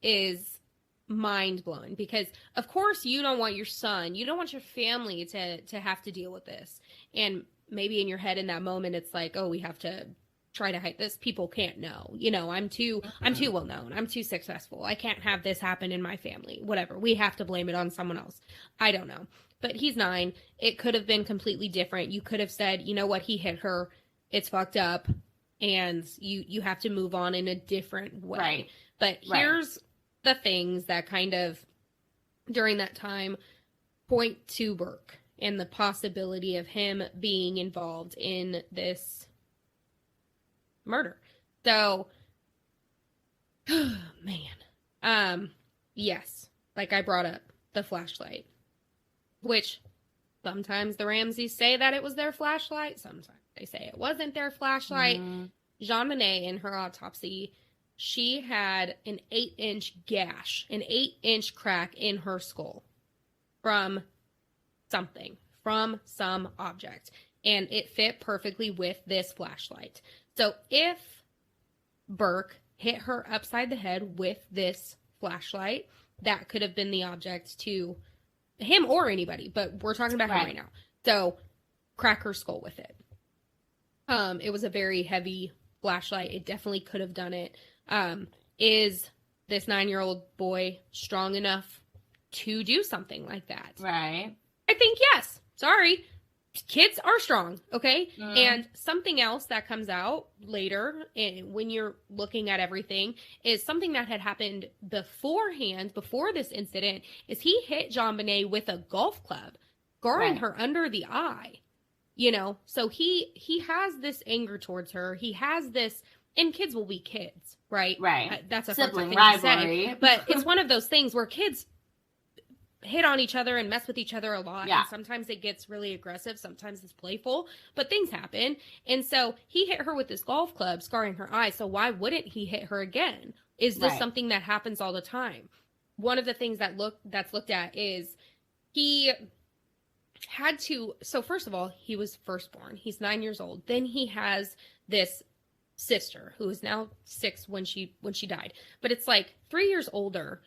is mind-blowing, because of course you don't want your son, you don't want your family to have to deal with this. And maybe in your head in that moment it's like, oh, we have to try to hide this, people can't know, I'm too well known, I'm too successful, I can't have this happen in my family, whatever, we have to blame it on someone else. I don't know. But he's 9. It could have been completely different. You could have said, you know what, he hit her, it's fucked up, and you have to move on in a different way. Right. But here's the things that kind of during that time point to Burke and the possibility of him being involved in this murder. So, man. Yes, like I brought up, the flashlight, which sometimes the Ramseys say that it was their flashlight, sometimes they say it wasn't their flashlight. JonBenet, in her autopsy, she had an 8-inch gash, an 8-inch crack in her skull from some object, and it fit perfectly with this flashlight. So if Burke hit her upside the head with this flashlight, that could have been the object to him or anybody, but we're talking about him right now. So crack her skull with it. it was a very heavy flashlight. It definitely could have done it. Is this 9-year-old boy strong enough to do something like that? Right. I think yes. Sorry. Kids are strong, okay? And something else that comes out later when you're looking at everything is something that had happened beforehand, before this incident, is he hit JonBenet with a golf club, scarring her under the eye. You know, so he has this anger towards her. He has this, and kids will be kids, right? Right. That's a sibling hard thing rivalry. to say, but it's one of those things where kids hit on each other and mess with each other a lot. Yeah. And sometimes it gets really aggressive. Sometimes it's playful, but things happen. And so he hit her with this golf club, scarring her eye. So why wouldn't he hit her again? Is this something that happens all the time? One of the things that's looked at is he had to, so first of all, he was firstborn. He's 9 years old. Then he has this sister who is now 6 when she died. But it's like 3 years older.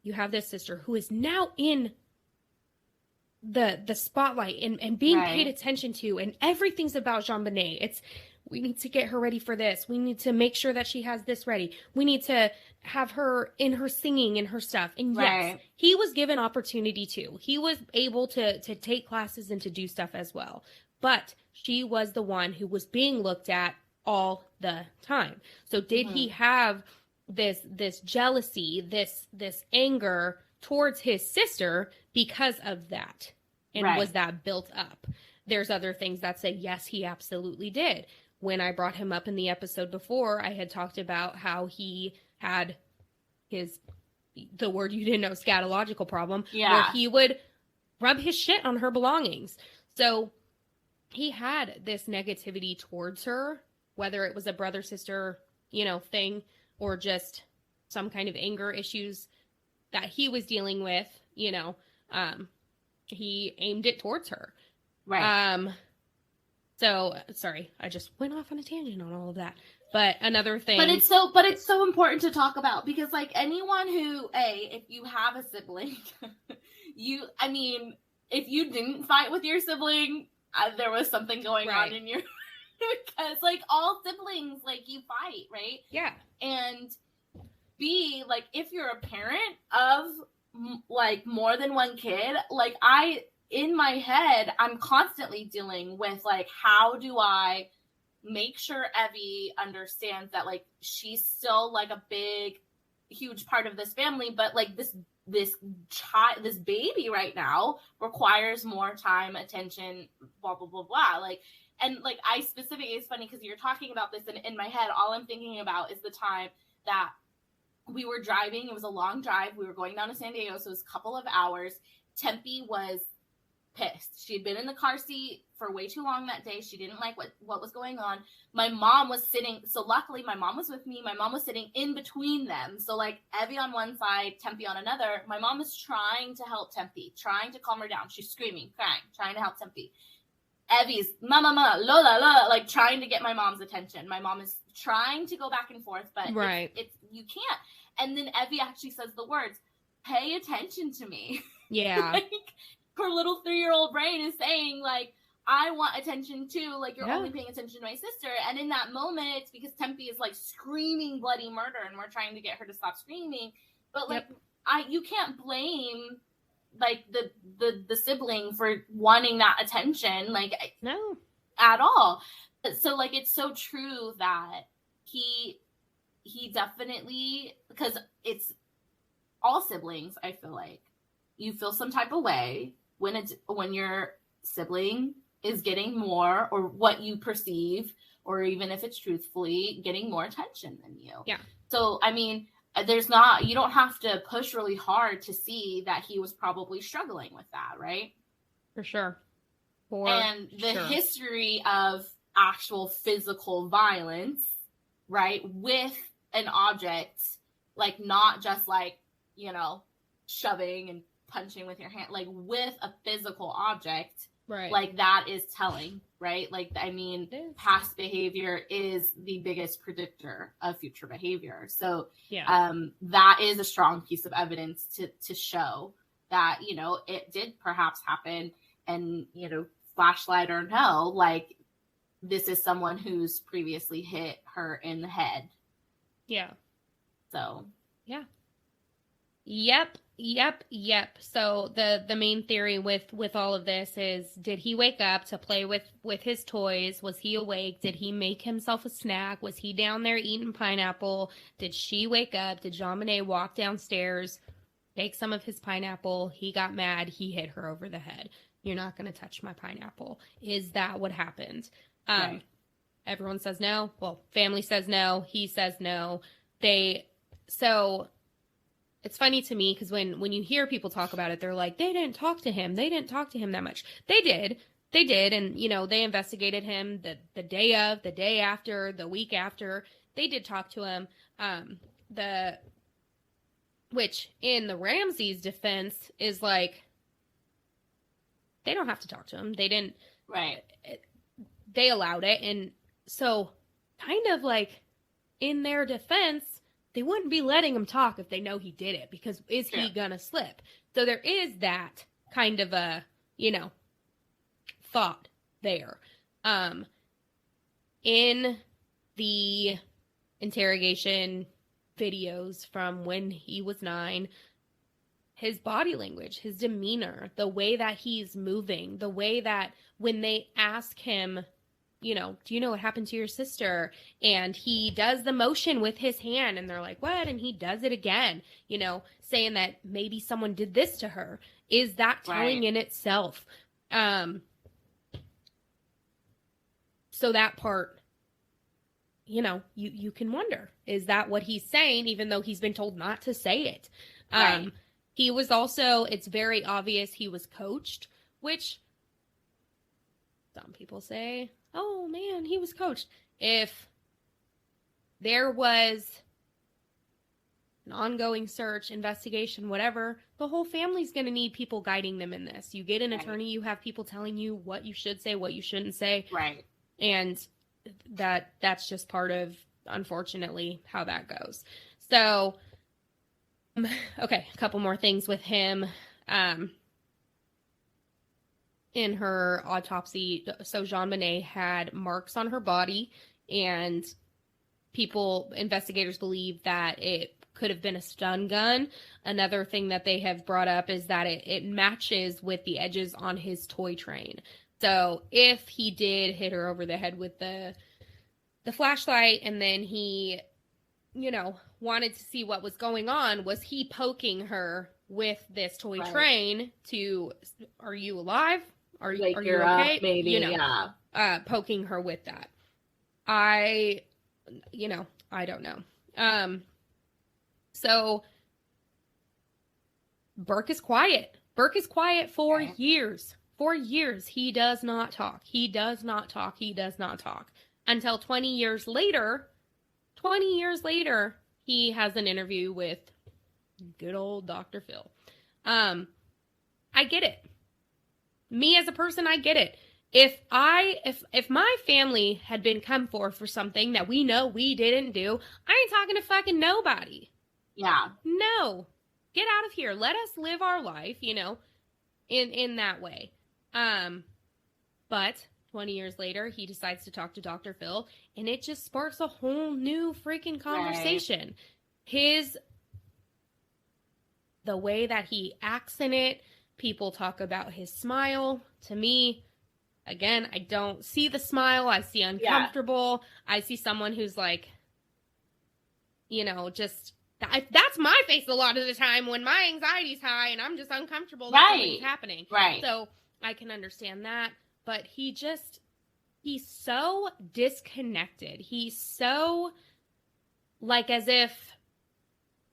You have this sister who is now in the spotlight and being paid attention to, and everything's about JonBenet. It's, we need to get her ready for this. We need to make sure that she has this ready. We need to have her in her singing and her stuff. And yes, he was given opportunity to. He was able to take classes and to do stuff as well. But she was the one who was being looked at all the time. So did he have this jealousy, this anger towards his sister because of that? And was that built up? There's other things that say, yes, he absolutely did. When I brought him up in the episode before, I had talked about how he had the word you didn't know, scatological problem, where he would rub his shit on her belongings. So he had this negativity towards her, whether it was a brother-sister, thing, or just some kind of anger issues that he was dealing with, he aimed it towards her. Right. So sorry, I just went off on a tangent on all of that. But another thing, but it's so important to talk about, because like anyone who, if you have a sibling, if you didn't fight with your sibling, there was something going on in your, because like all siblings, like you fight, right? Yeah. And B, like if you're a parent of like more than one kid, like in my head, I'm constantly dealing with like, how do I make sure Evie understands that like she's still like a big, huge part of this family, but like this baby right now requires more time, attention, blah blah blah blah. Like, and like I specifically, it's funny because you're talking about this, and in my head, all I'm thinking about is the time that we were driving. It was a long drive. We were going down to San Diego, so it was a couple of hours. Tempe was pissed. She had been in the car seat for way too long that day. She didn't like what was going on. My mom was sitting, so luckily my mom was with me. My mom was sitting in between them. So like Evie on one side, Tempe on another. My mom is trying to help Tempe, trying to calm her down. She's screaming, crying, trying to help Tempe. Evie's mama, Lola, like trying to get my mom's attention. My mom is trying to go back and forth, but it's you can't. And then Evie actually says the words, "Pay attention to me." Yeah. Like, her little 3-year-old brain is saying, like, I want attention too. Like, you're only paying attention to my sister. And in that moment, it's because Tempe is like screaming bloody murder, and we're trying to get her to stop screaming. But like, you can't blame like the sibling for wanting that attention, like, no, at all. So like, it's so true that he definitely, because it's all siblings, I feel like you feel some type of way when your sibling is getting more, or what you perceive, or even if it's truthfully, getting more attention than you. Yeah. So, I mean, you don't have to push really hard to see that he was probably struggling with that, right? For sure. And the history of actual physical violence, right, with an object, like not just like, shoving and punching with your hand, like with a physical object, right? Like that is telling, right? Like, I mean, past behavior is the biggest predictor of future behavior. So that is a strong piece of evidence to show that, it did perhaps happen. And, flashlight or no, like this is someone who's previously hit her in the head. Yeah. So. Yeah. Yep. So the main theory with all of this is, did he wake up to play with his toys? Was he awake? Did he make himself a snack? Was he down there eating pineapple? Did she wake up? Did JonBenet walk downstairs, take some of his pineapple? He got mad. He hit her over the head. You're not going to touch my pineapple. Is that what happened? Right. Everyone says no. Well, family says no. He says no. So it's funny to me because when you hear people talk about it, they're like, they didn't talk to him. They didn't talk to him that much. They did. And, they investigated him the day of, the day after, the week after. They did talk to him. Which in the Ramseys' defense is like, they don't have to talk to him. They didn't. Right. They allowed it. And so kind of like in their defense, they wouldn't be letting him talk if they know he did it, because is he gonna slip? So there is that kind of a, thought there. In the interrogation videos from when he was 9, his body language, his demeanor, the way that he's moving, the way that when they ask him, do you know what happened to your sister? And he does the motion with his hand and they're like, what? And he does it again, saying that maybe someone did this to her. Is that telling in itself? So that part, you can wonder, is that what he's saying, even though he's been told not to say it? Right. He was also, it's very obvious he was coached, which some people say, oh man, he was coached. If there was an ongoing search, investigation, whatever, the whole family's going to need people guiding them in this. You get an attorney, you have people telling you what you should say, what you shouldn't say. Right. And that's just part of, unfortunately, how that goes. So, okay, a couple more things with him. In her autopsy, so JonBenet had marks on her body, and investigators believe that it could have been a stun gun. Another thing that they have brought up is that it matches with the edges on his toy train. So if he did hit her over the head with the flashlight, and then he, wanted to see what was going on, was he poking her with this toy train to, are you alive? Are you okay? Up, maybe, poking her with that. I don't know. So Burke is quiet. Burke is quiet for years. For years, he does not talk. He does not talk. Until 20 years later, he has an interview with good old Dr. Phil. I get it. Me as a person, I get it. If my family had been come for something that we know we didn't do, I ain't talking to fucking nobody. Yeah. No. Get out of here. Let us live our life, in that way. But 20 years later, he decides to talk to Dr. Phil, and it just sparks a whole new freaking conversation. The way that he acts in it, people talk about his smile. To me, again, I don't see the smile. I see uncomfortable. Yeah. I see someone who's like, that's my face a lot of the time when my anxiety's high and I'm just uncomfortable that something's happening. Right. So I can understand that. But he's so disconnected. He's so, like, as if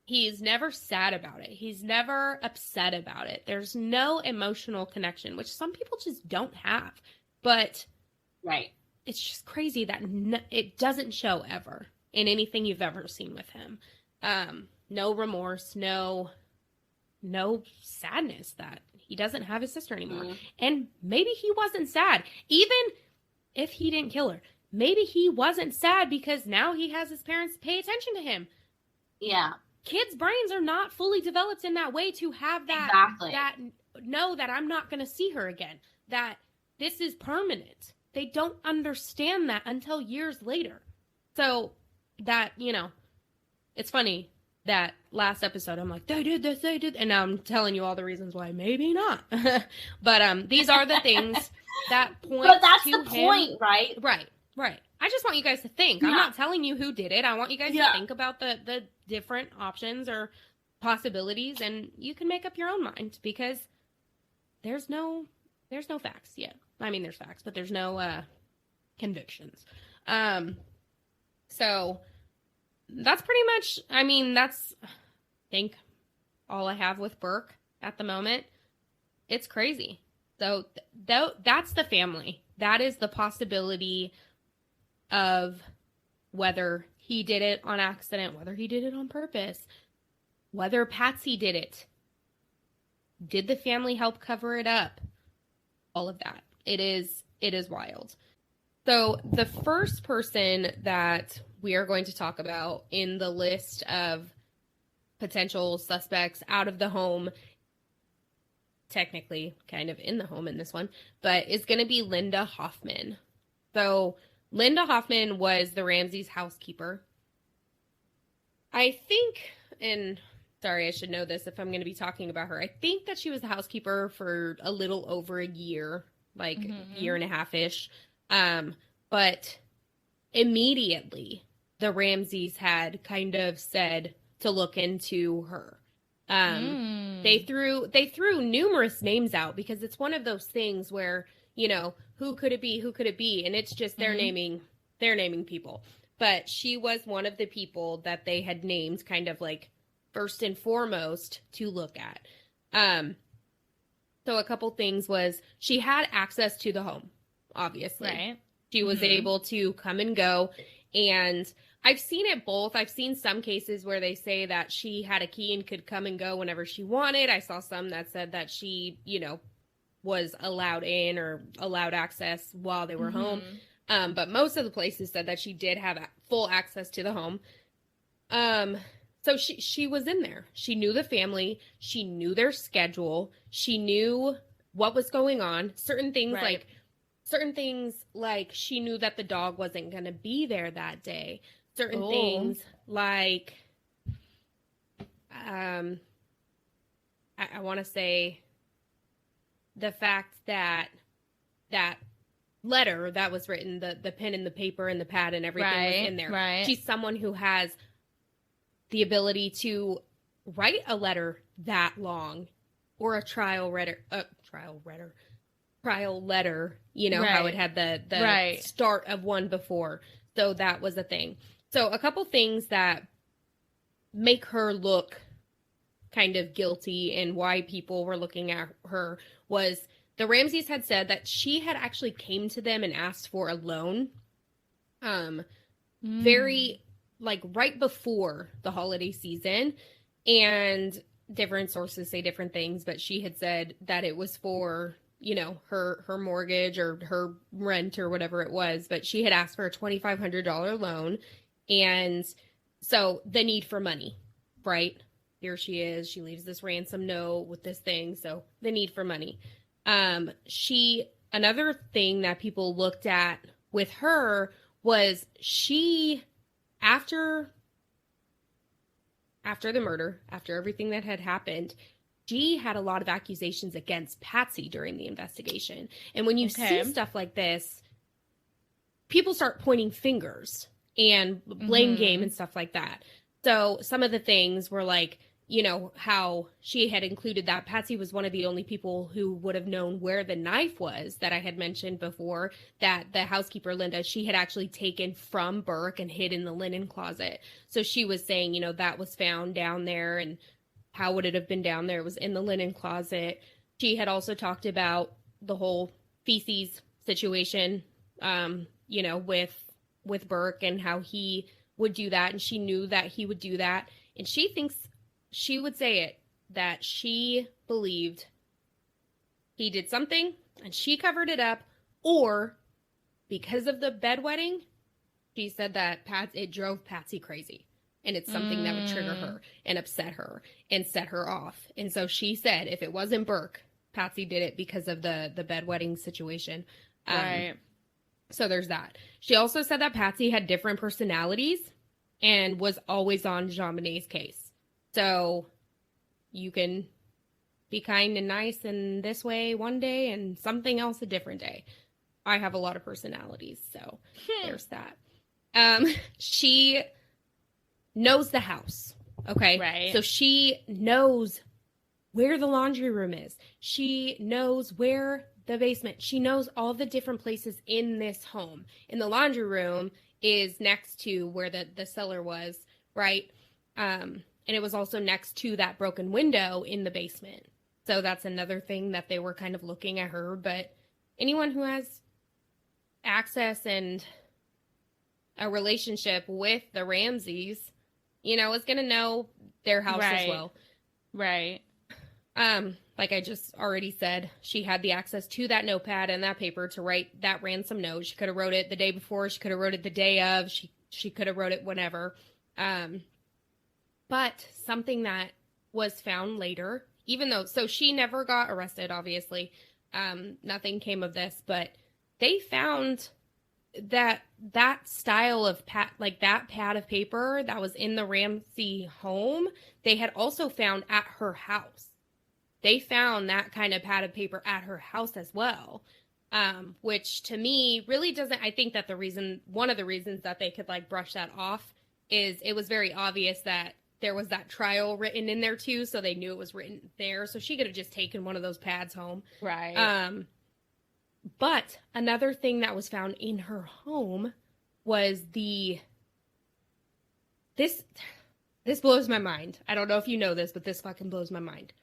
he's never sad about it. He's never upset about it. There's no emotional connection, which some people just don't have. But it's just crazy that it doesn't show ever in anything you've ever seen with him. No remorse, no sadness that he doesn't have his sister anymore. Mm. And maybe he wasn't sad. Even if he didn't kill her, maybe he wasn't sad because now he has his parents pay attention to him. Yeah. Kids' brains are not fully developed in that way to have that, know that I'm not going to see her again. That this is permanent. they don't understand that until years later. So that, it's funny that last episode, I'm like, they did this, they did. And now I'm telling you all the reasons why maybe not. But these are the things that point But that's to the him. point, right? Right. I just want you guys to think. I'm not telling you who did it. I want you guys to think about the different options or possibilities, and you can make up your own mind, because there's no facts yet. I mean, there's facts, but there's no convictions. So that's pretty much, that's, I think, all I have with Burke at the moment. It's crazy. So that's the family. That is the possibility of whether he did it on accident, whether he did it on purpose, whether Patsy did it. Did the family help cover it up? All of that. It is wild. So the first person that we are going to talk about in the list of potential suspects out of the home, technically kind of in the home in this one, but is going to be Linda Hoffman. So Linda Hoffman was the Ramseys' housekeeper. I think, and sorry, I should know this if I'm going to be talking about her. I think that she was the housekeeper for a little over a year, like year and a half-ish. But immediately the Ramseys had kind of said to look into her. They threw numerous names out, because it's one of those things where, who could it be? And it's just they're naming people. But she was one of the people that they had named kind of like first and foremost to look at. So a couple things was she had access to the home, obviously. Right. She was able to come and go, and I've seen it both. I've seen some cases where they say that she had a key and could come and go whenever she wanted. I saw some that said that she, was allowed in or allowed access while they were home. But most of the places said that she did have full access to the home. So she was in there. She knew the family. She knew their schedule. She knew what was going on. Certain things like she knew that the dog wasn't going to be there that day. Certain things like, I want to say the fact that letter that was written, the pen and the paper and the pad and everything was in there. Right. She's someone who has the ability to write a letter that long, or a trial letter, how it had the start of one before. So that was a thing. So a couple things that make her look kind of guilty and why people were looking at her was the Ramseys had said that she had actually came to them and asked for a loan. Very like right before the holiday season, and different sources say different things, but she had said that it was for, her mortgage or her rent or whatever it was, but she had asked for a $2,500 loan. And so the need for money, right? Here she is. She leaves this ransom note with this thing. So the need for money. Another thing that people looked at with her was she, after the murder, after everything that had happened, she had a lot of accusations against Patsy during the investigation. And when you see stuff like this, people start pointing fingers and blame game and stuff like that. So some of the things were like, how she had included that Patsy was one of the only people who would have known where the knife was that I had mentioned before, that the housekeeper, Linda, she had actually taken from Burke and hid in the linen closet. So she was saying, that was found down there, and how would it have been down there? It was in the linen closet. She had also talked about the whole feces situation, with Burke and how he would do that. And she knew that he would do that. And she thinks, she would say it, that she believed he did something and she covered it up, or because of the bedwetting, she said that it drove Patsy crazy. And it's something that would trigger her and upset her and set her off. And so she said, if it wasn't Burke, Patsy did it because of the bedwetting situation. Right. So there's that. She also said that Patsy had different personalities and was always on JonBenet's case. So you can be kind and nice in this way one day and something else a different day. I have a lot of personalities, so there's that. She knows the house, okay? Right. So she knows where the laundry room is. She knows where the basement. She knows all the different places in this home. And the laundry room is next to where the cellar was, right? And it was also next to that broken window in the basement. So that's another thing that they were kind of looking at her. But anyone who has access and a relationship with the Ramseys, you know, is going to know their house as well. Right. Like I just already said, she had the access to that notepad and that paper to write that ransom note. She could have wrote it the day before. She could have wrote it the day of. She could have wrote it whenever. But something that was found later, even though, so she never got arrested, obviously. Nothing came of this, but they found that style of that pad of paper that was in the Ramsey home, they had also found at her house. They found that kind of pad of paper at her house as well, which to me really doesn't, I think that one of the reasons that they could like brush that off is it was very obvious that there was that trial written in there too, so they knew it was written there, so she could have just taken one of those pads home. Right. But another thing that was found in her home was this blows my mind. I don't know if you know this, but this fucking blows my mind.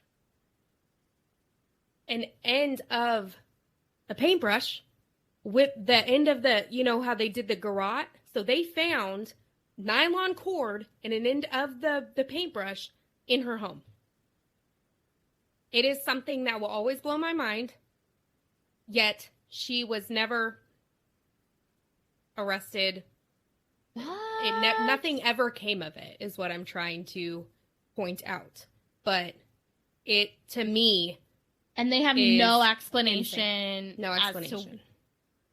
An end of a paintbrush with the end of the, you know how they did the garrote? So they found nylon cord and an end of the paintbrush in her home. It is something that will always blow my mind, yet she was never arrested. What? Nothing ever came of it, is what I'm trying to point out. But it, to me... And they have no explanation. Insane. No explanation. As to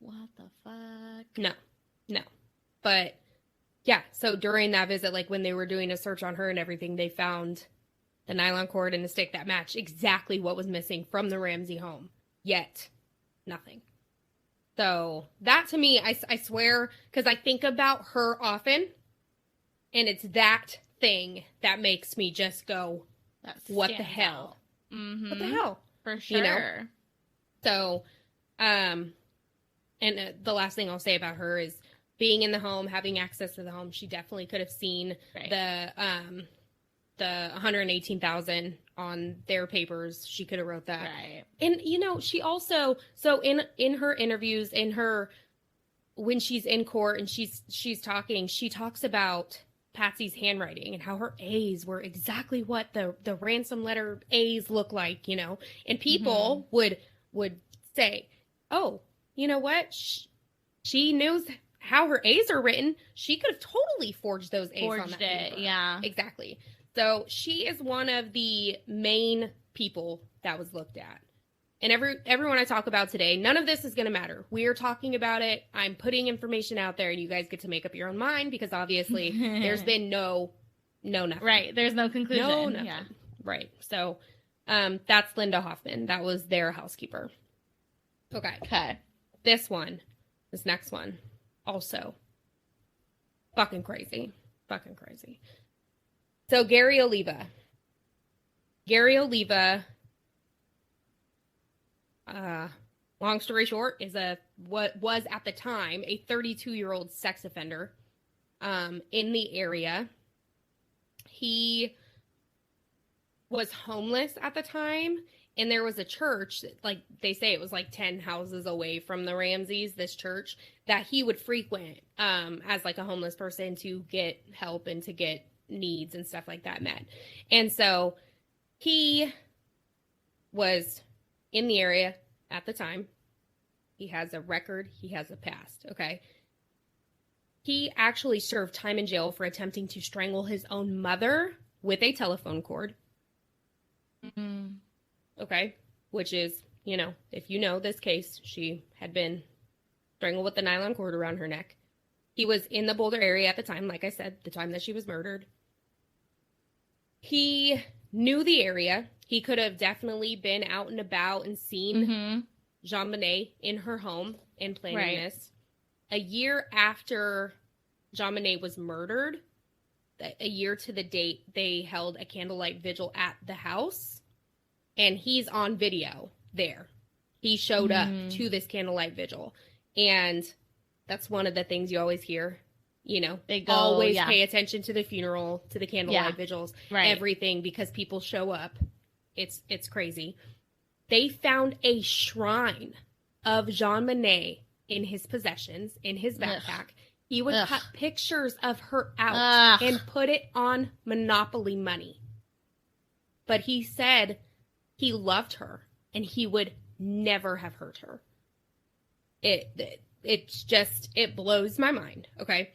what the fuck? No. But, yeah, so during that visit, like when they were doing a search on her and everything, they found the nylon cord and the stick that matched exactly what was missing from the Ramsey home. Yet, nothing. So, that to me, I swear, because I think about her often, and it's that thing that makes me just go, what the hell? Mm-hmm. What the hell? For sure. You know? So, and the last thing I'll say about her is being in the home, having access to the home. She definitely could have seen the $118,000 on their papers. She could have wrote that. Right. And you know, she also, so in her interviews, when she's in court and she's talking, she talks about Patsy's handwriting and how her A's were exactly what the ransom letter A's look like, you know, and people would say, oh, you know what? She knows how her A's are written. She could have totally forged those A's on that paper. Yeah. Exactly. So she is one of the main people that was looked at. And everyone I talk about today, none of this is going to matter. We are talking about it. I'm putting information out there, and you guys get to make up your own mind because obviously there's been no nothing. Right. There's no conclusion. No nothing. Yeah. Right. So that's Linda Hoffman. That was their housekeeper. Okay. This next one, also fucking crazy. So Gary Oliva, long story short, is what was at the time a 32-year-old sex offender in the area. He was homeless at the time, and there was a church, like they say it was like 10 houses away from the Ramseys, this church, that he would frequent as like a homeless person to get help and to get needs and stuff like that met. And so he was in the area at the time. He has a record. He has a past. Okay. He actually served time in jail for attempting to strangle his own mother with a telephone cord. Mm-hmm. Okay. Which is, you know, if you know this case, she had been strangled with the nylon cord around her neck. He was in the Boulder area at the time, like I said, the time that she was murdered. He knew the area. He could have definitely been out and about and seen JonBenet in her home and planning this. A year after JonBenet was murdered, a year to the date, they held a candlelight vigil at the house, and he's on video there. He showed up to this candlelight vigil, and that's one of the things you always hear. You know, they go, always pay attention to the funeral, to the candlelight vigils, everything, because people show up. It's crazy. They found a shrine of JonBenet in his possessions, in his backpack. He would cut pictures of her out and put it on Monopoly money. But he said he loved her and he would never have hurt her. It's just, it blows my mind. Okay.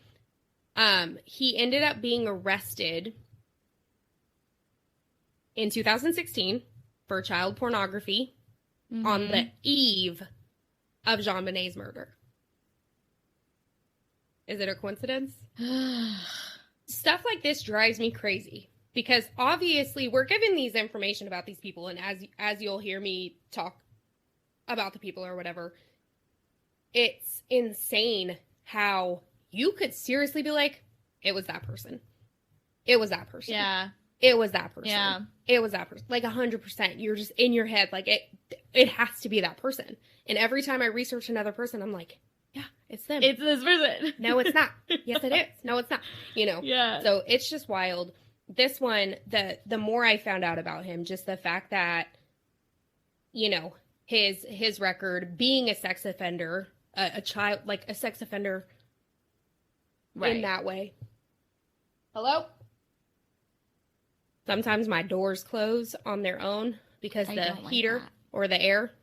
He ended up being arrested in 2016 for child pornography on the eve of JonBenet's murder. Is it a coincidence? Stuff like this drives me crazy because obviously we're given these information about these people, and as you'll hear me talk about the people or whatever, it's insane how you could seriously be like, it was that person. It was that person. Yeah. It was that person. Yeah. It was that person. Like 100%. You're just in your head. Like it has to be that person. And every time I research another person, I'm like, yeah, it's them. It's this person. No, it's not. Yes, it is. No, it's not. You know? Yeah. So it's just wild. This one, the more I found out about him, just the fact that, you know, his record, being a sex offender, a child, like a sex offender in that way. Hello? Sometimes my doors close on their own because the heater or the air.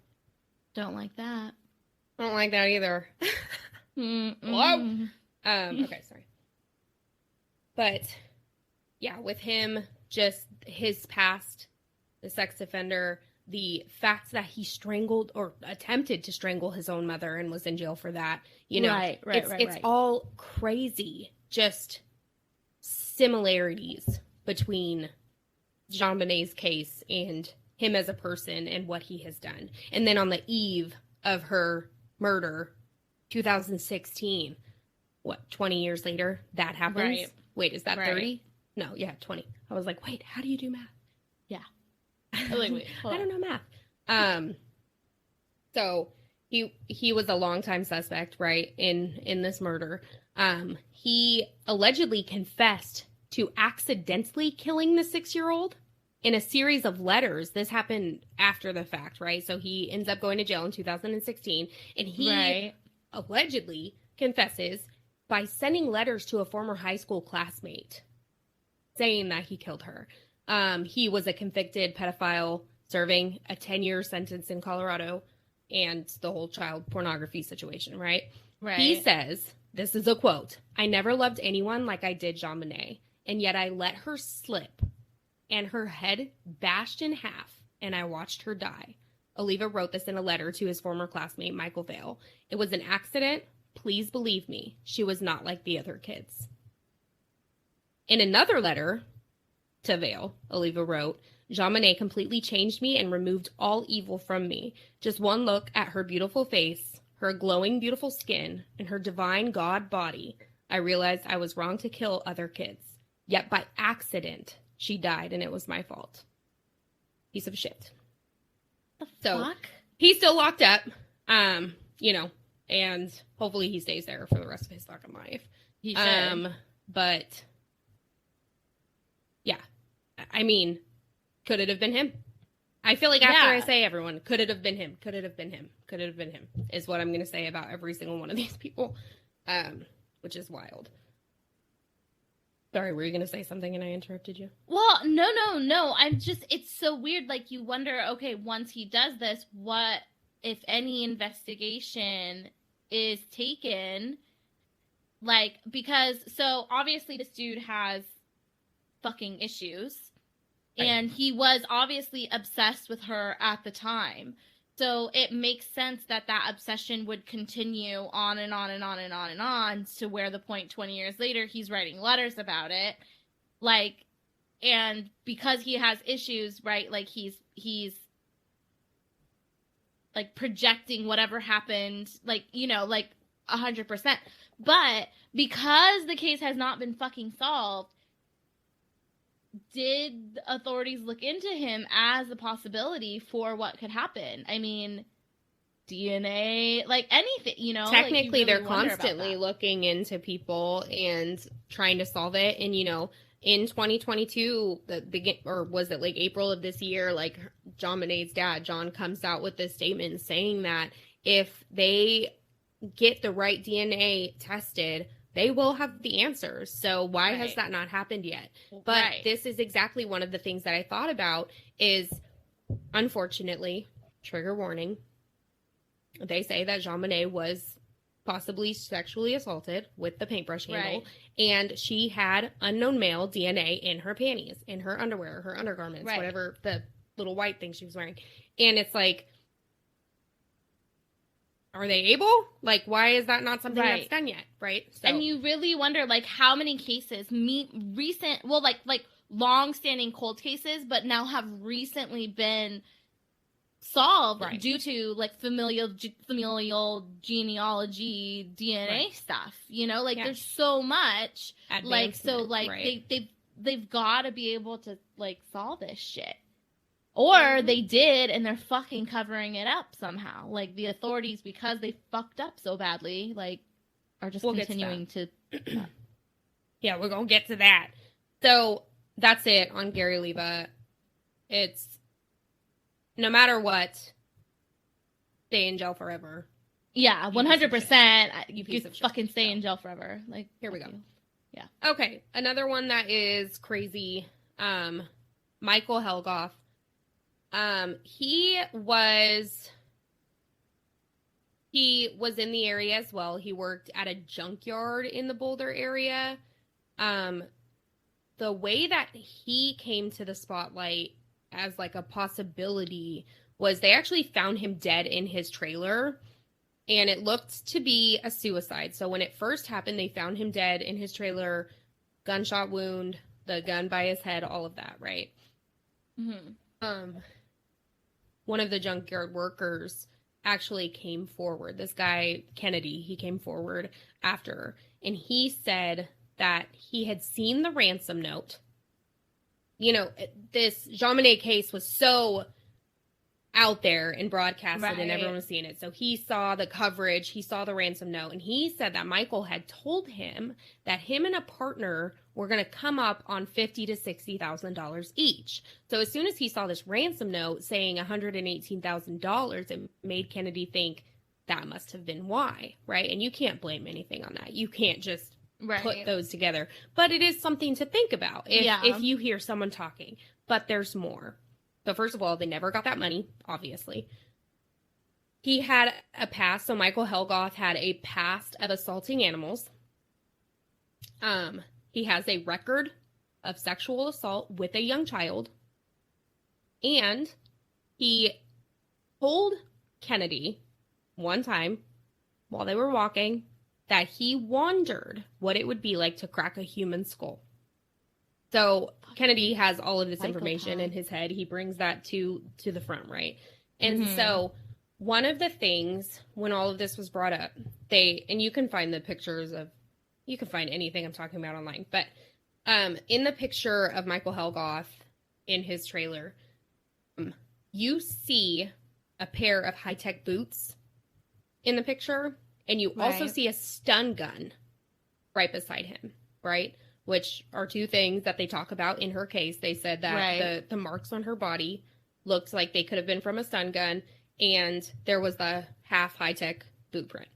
Don't like that. I don't like that either. Hello? Okay, sorry. But yeah, with him, just his past, the sex offender, the fact that he strangled or attempted to strangle his own mother and was in jail for that, you know, it's all crazy. Just similarities between JonBenet's case and him as a person and what he has done. And then on the eve of her murder, 2016, 20 years later, that happens? Right. Wait, is that 30? No, yeah, 20. I was like, wait, how do you do math? Yeah. Wait, I don't know math. So he was a longtime suspect, right, in this murder. He allegedly confessed to accidentally killing the 6-year-old in a series of letters. This happened after the fact, right? So he ends up going to jail in 2016, and he allegedly confesses by sending letters to a former high school classmate saying that he killed her. He was a convicted pedophile serving a 10-year sentence in Colorado and the whole child pornography situation, right? Right. He says, this is a quote, "I never loved anyone like I did JonBenet, and yet I let her slip and her head bashed in half, and I watched her die." Oliva wrote this in a letter to his former classmate, Michael Vale. "It was an accident. Please believe me. She was not like the other kids." In another letter to Vale, Oliva wrote, "JonBenet completely changed me and removed all evil from me. Just one look at her beautiful face, her glowing beautiful skin, and her divine God body, I realized I was wrong to kill other kids. Yet by accident, she died and it was my fault." Piece of shit. The so fuck? He's still locked up, you know, and hopefully he stays there for the rest of his fucking life. He should. But yeah, I mean, could it have been him? I feel like after I say everyone, could it have been him? Could it have been him? Could it have been him? Is what I'm going to say about every single one of these people, which is wild. Sorry, were you going to say something and I interrupted you? Well, no. I'm just, it's so weird. Like, you wonder, okay, once he does this, what, if any, investigation is taken? Like, because, so obviously this dude has fucking issues. Right. And he was obviously obsessed with her at the time. So it makes sense that that obsession would continue on and on and on and on and on to where the point 20 years later, he's writing letters about it. Like, and because he has issues, right? Like he's like projecting whatever happened, like, you know, like 100%. But because the case has not been fucking solved, did authorities look into him as a possibility for what could happen? I mean, DNA, like anything, you know? Technically, like, really they're constantly looking into people and trying to solve it. And, you know, in 2022, or was it like April of this year, like JonBenet's dad, John, comes out with this statement saying that if they get the right DNA tested, they will have the answers. So why has that not happened yet? But this is exactly one of the things that I thought about is, unfortunately, trigger warning, they say that JonBenet was possibly sexually assaulted with the paintbrush handle, and she had unknown male DNA in her panties, in her underwear, her undergarments, whatever the little white thing she was wearing. And it's like, are they able? Like, why is that not something that's done yet? Right. So. And you really wonder, like, how many cases like long-standing cold cases, but now have recently been solved due to like familial genealogy DNA stuff, you know, like there's so much like, so like they've got to be able to like solve this shit, or they did and they're fucking covering it up somehow, like the authorities, because they fucked up so badly, like are just continuing to yeah, we're gonna get to that. So that's it on Gary Leva. It's no matter what, stay in jail forever. Yeah, 100%. You fucking stay in jail forever. Like, here we go. Yeah. Okay, another one that is crazy. Michael Helgoff. He was in the area as well. He worked at a junkyard in the Boulder area. The way that he came to the spotlight as like a possibility was they actually found him dead in his trailer, and it looked to be a suicide. So when it first happened, they found him dead in his trailer, gunshot wound, the gun by his head, all of that, right? Mm-hmm. One of the junkyard workers actually came forward. This guy, Kennedy, he came forward after, and he said that he had seen the ransom note. You know, this JonBenet case was so out there and broadcasted and everyone was seeing it. So he saw the coverage, he saw the ransom note, and he said that Michael had told him that him and a partner were going to come up on $50,000 to $60,000 each. So as soon as he saw this ransom note saying $118,000, it made Kennedy think that must have been why, right? And you can't blame anything on that. You can't just put those together. But it is something to think about if you hear someone talking. But there's more. So first of all, they never got that money, obviously. He had a past. So Michael Helgoff had a past of assaulting animals. He has a record of sexual assault with a young child. And he told Kennedy one time while they were walking that he wondered what it would be like to crack a human skull. So Kennedy has all of this information in his head. He brings that to the front, right? And so one of the things when all of this was brought up, and you can find the pictures of, you can find anything I'm talking about online, but in the picture of Michael Helgoff in his trailer, you see a pair of high-tech boots in the picture. And you also see a stun gun right beside him, right? Which are two things that they talk about in her case. They said that the marks on her body looked like they could have been from a stun gun, and there was the half high-tech boot print.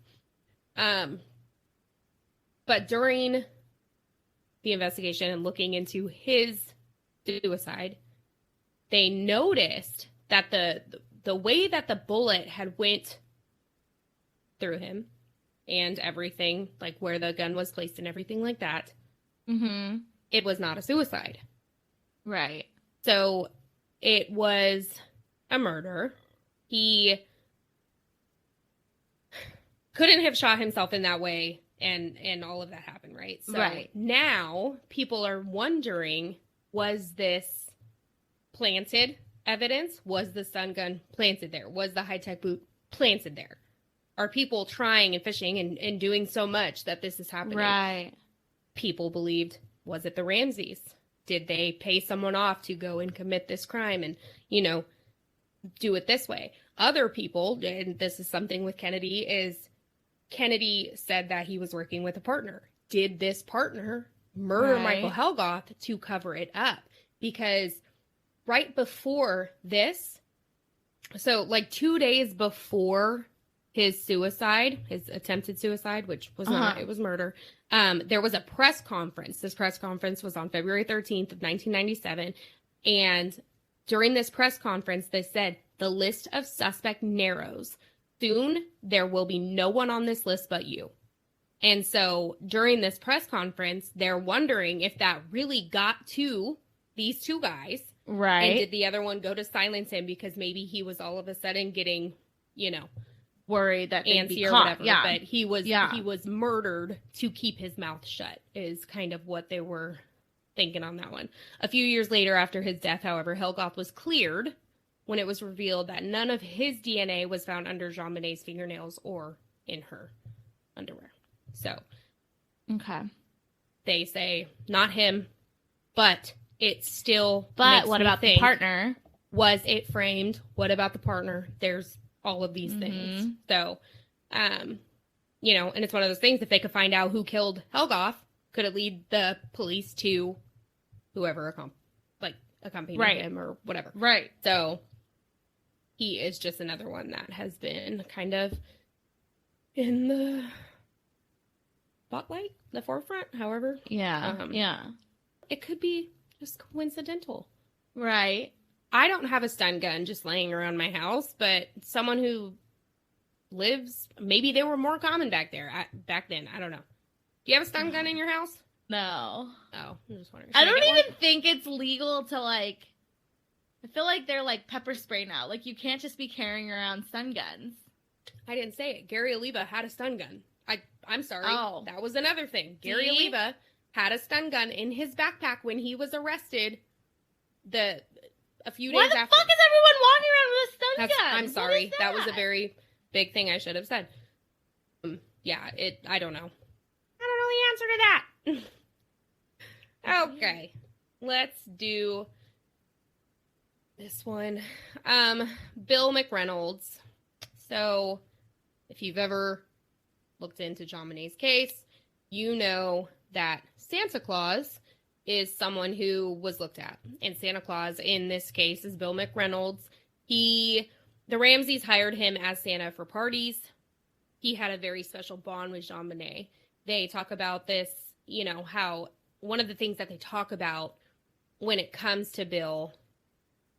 But during the investigation and looking into his suicide, they noticed that the way that the bullet had went through him and everything, like where the gun was placed and everything like that, it was not a suicide. Right. So it was a murder. He couldn't have shot himself in that way and all of that happened, right? So now people are wondering, was this planted evidence? Was the stun gun planted there? Was the high-tech boot planted there? Are people trying and fishing and doing so much that this is happening? Right. People believed, was it the Ramseys? Did they pay someone off to go and commit this crime and, you know, do it this way? Other people, and this is something with Kennedy, is Kennedy said that he was working with a partner. Did this partner murder Michael Helgoth to cover it up? Because right before this, so like 2 days before his suicide, his attempted suicide, which was not, it was murder, there was a press conference. This press conference was on February 13th of 1997. And during this press conference, they said, the list of suspect narrows. Soon, there will be no one on this list but you. And so during this press conference, they're wondering if that really got to these two guys. Right. And did the other one go to silence him because maybe he was all of a sudden getting, you know, worried that they'd be or caught. whatever. Yeah. But he was murdered to keep his mouth shut is kind of what they were thinking on that one. A few years later after his death, however, Helgoth was cleared when it was revealed that none of his DNA was found under JonBenet's fingernails or in her underwear. So, okay. They say not him, but it still But what about the partner? Was it framed? What about the partner? There's all of these things. So, you know, and it's one of those things, if they could find out who killed Helgoth, could it lead the police to whoever accompanied him or whatever. Right. So he is just another one that has been kind of in the spotlight, the forefront, however. Yeah. Yeah. It could be just coincidental. Right. I don't have a stun gun just laying around my house, but someone who lives, maybe they were more common back then. I don't know. Do you have a stun gun in your house? No. Oh, I'm just wondering. I don't even think it's legal to, like, I feel like they're like pepper spray now. Like, you can't just be carrying around stun guns. I didn't say it. Gary Oliva had a stun gun. I'm sorry. Oh. That was another thing. Gary Oliva had a stun gun in his backpack when he was arrested a few days after. Why the fuck is everyone walking around with a stun gun? I'm sorry. That was a very big thing I should have said. I don't know. I don't know the answer to that. Okay. Let's do this one. Bill McReynolds. So, if you've ever looked into JonBenet's case, you know that Santa Claus is someone who was looked at. And Santa Claus, in this case, is Bill McReynolds. The Ramseys hired him as Santa for parties. He had a very special bond with JonBenet. They talk about this, you know, how one of the things that they talk about when it comes to Bill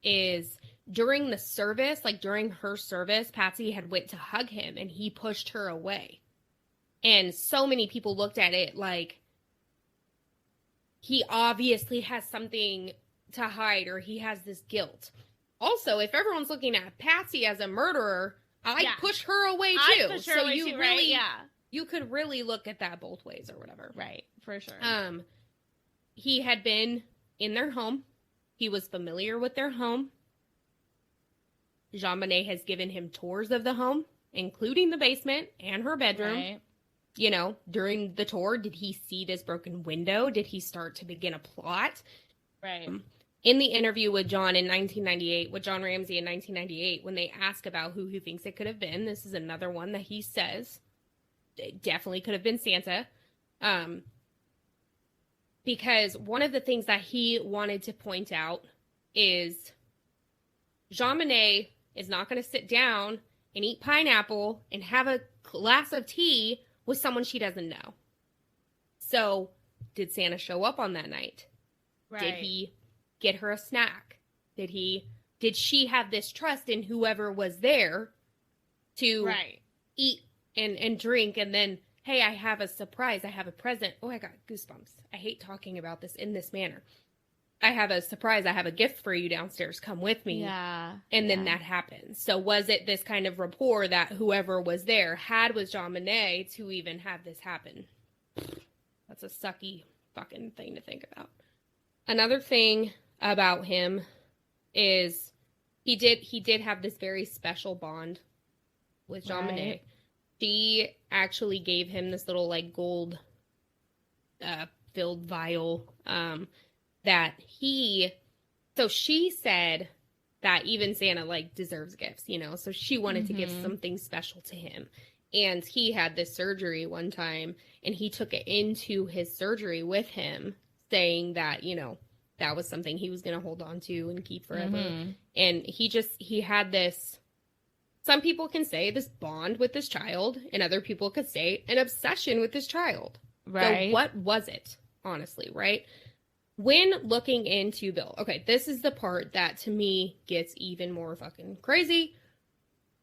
is during the service, like during her service, Patsy had went to hug him and he pushed her away. And so many people looked at it like he obviously has something to hide or he has this guilt. Also, if everyone's looking at Patsy as a murderer, I'd push her away too. I'd push her so away you too, really, right? Yeah. You could really look at that both ways or whatever. Right, for sure. He had been in their home. He was familiar with their home. JonBenet has given him tours of the home, including the basement and her bedroom. Right. You know, during the tour, did he see this broken window? Did he start to begin a plot? Right. In the interview with John in 1998, with John Ramsey in 1998, when they ask about who he thinks it could have been, this is another one that he says it definitely could have been Santa. Because one of the things that he wanted to point out is JonBenet is not going to sit down and eat pineapple and have a glass of tea with someone she doesn't know. So, did Santa show up on that night? Right. Did he get her a snack? Did she have this trust in whoever was there to eat and drink and then, hey, I have a surprise, I have a present. Oh, I got goosebumps. I hate talking about this in this manner. I have a surprise. I have a gift for you downstairs. Come with me. Yeah. And then that happens. So was it this kind of rapport that whoever was there had with JonBenet to even have this happen? That's a sucky fucking thing to think about. Another thing about him is he did have this very special bond with JonBenet. Right. She actually gave him this little like gold filled vial that so she said that even Santa like deserves gifts, you know, so she wanted to give something special to him. And he had this surgery one time and he took it into his surgery with him, saying that, you know, that was something he was going to hold on to and keep forever. And he had this, some people can say this bond with this child, and other people could say an obsession with this child. Right. So what was it, honestly, right? When looking into Bill, okay, this is the part that to me gets even more fucking crazy.